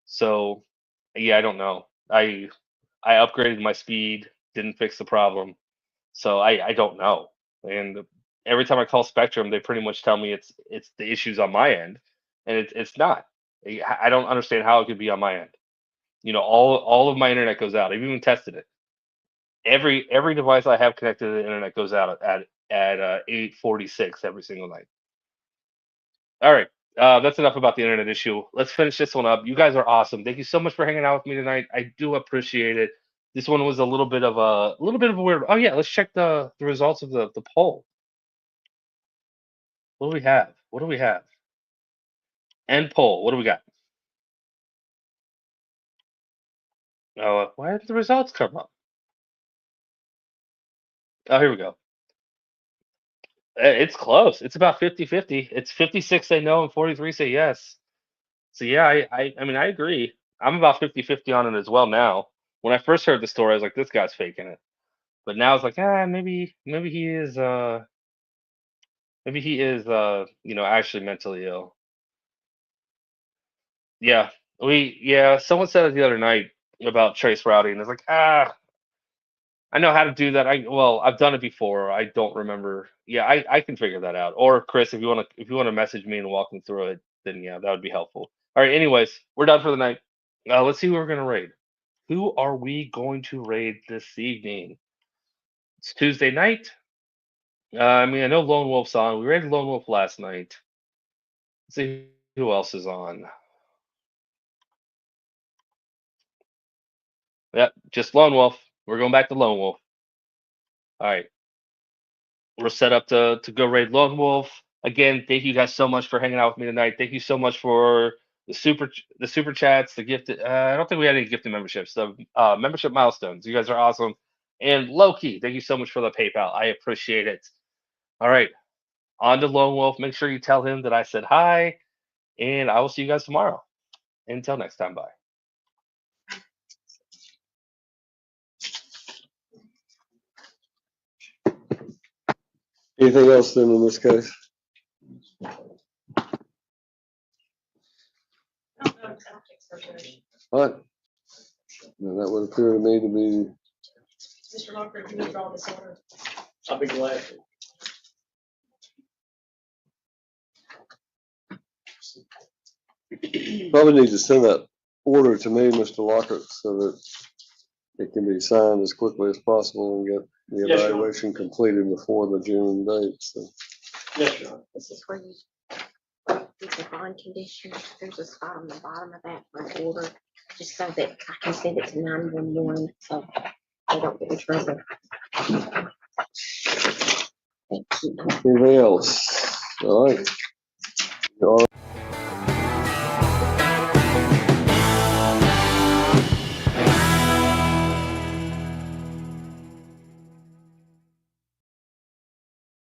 So, yeah, I don't know. I upgraded my speed, didn't fix the problem, so I don't know. And every time I call Spectrum, they pretty much tell me it's the issues on my end, and it's not. I don't understand how it could be on my end. All of my internet goes out. I've even tested it. Every device I have connected to the internet goes out at 8:46 every single night. All right, that's enough about the internet issue. Let's finish this one up. You guys are awesome. Thank you so much for hanging out with me tonight. I do appreciate it. This one was a little bit of a weird. Oh yeah, let's check the results of the poll. What do we have? What do we have? End poll. What do we got? Oh, why did the results come up? Oh, here we go. It's close. It's about 50-50. It's 56 say no and 43 say yes. So yeah, I mean I agree. I'm about 50-50 on it as well now. When I first heard the story, I was like, this guy's faking it. But now it's like, maybe he is actually mentally ill. Yeah. Someone said it the other night about trace routing. It's like, I know how to do that. I've done it before. I don't remember. Yeah, I can figure that out. Or Chris, if you want to message me and walk me through it, then yeah, that would be helpful. All right. Anyways, we're done for the night. Let's see who we're gonna raid. Who are we going to raid this evening? It's Tuesday night. I mean, I know Lone Wolf's on. We raided Lone Wolf last night. Let's see who else is on. Yep, just Lone Wolf. We're going back to Lone Wolf. All right. We're set up to go raid Lone Wolf. Again, thank you guys so much for hanging out with me tonight. Thank you so much for the super chats, the gifted. I don't think we had any gifted memberships. The membership milestones. You guys are awesome. And Loki, thank you so much for the PayPal. I appreciate it. All right. On to Lone Wolf. Make sure you tell him that I said hi, and I will see you guys tomorrow. Until next time, bye. Anything else then in this case? All right. Then that would appear to me to be, Mr. Locker, if you withdraw this order. I'll be glad. probably need to send that order to me, Mr. Lockett, so that it can be signed as quickly as possible and get the Yes, sir. evaluation completed before the June date. So. Yes, Your Honor. This is where you, these are bond conditions. There's a spot on the bottom of that for an order, just so that I can send it to 911, so they don't get in trouble. Thank you. Anything else? All right.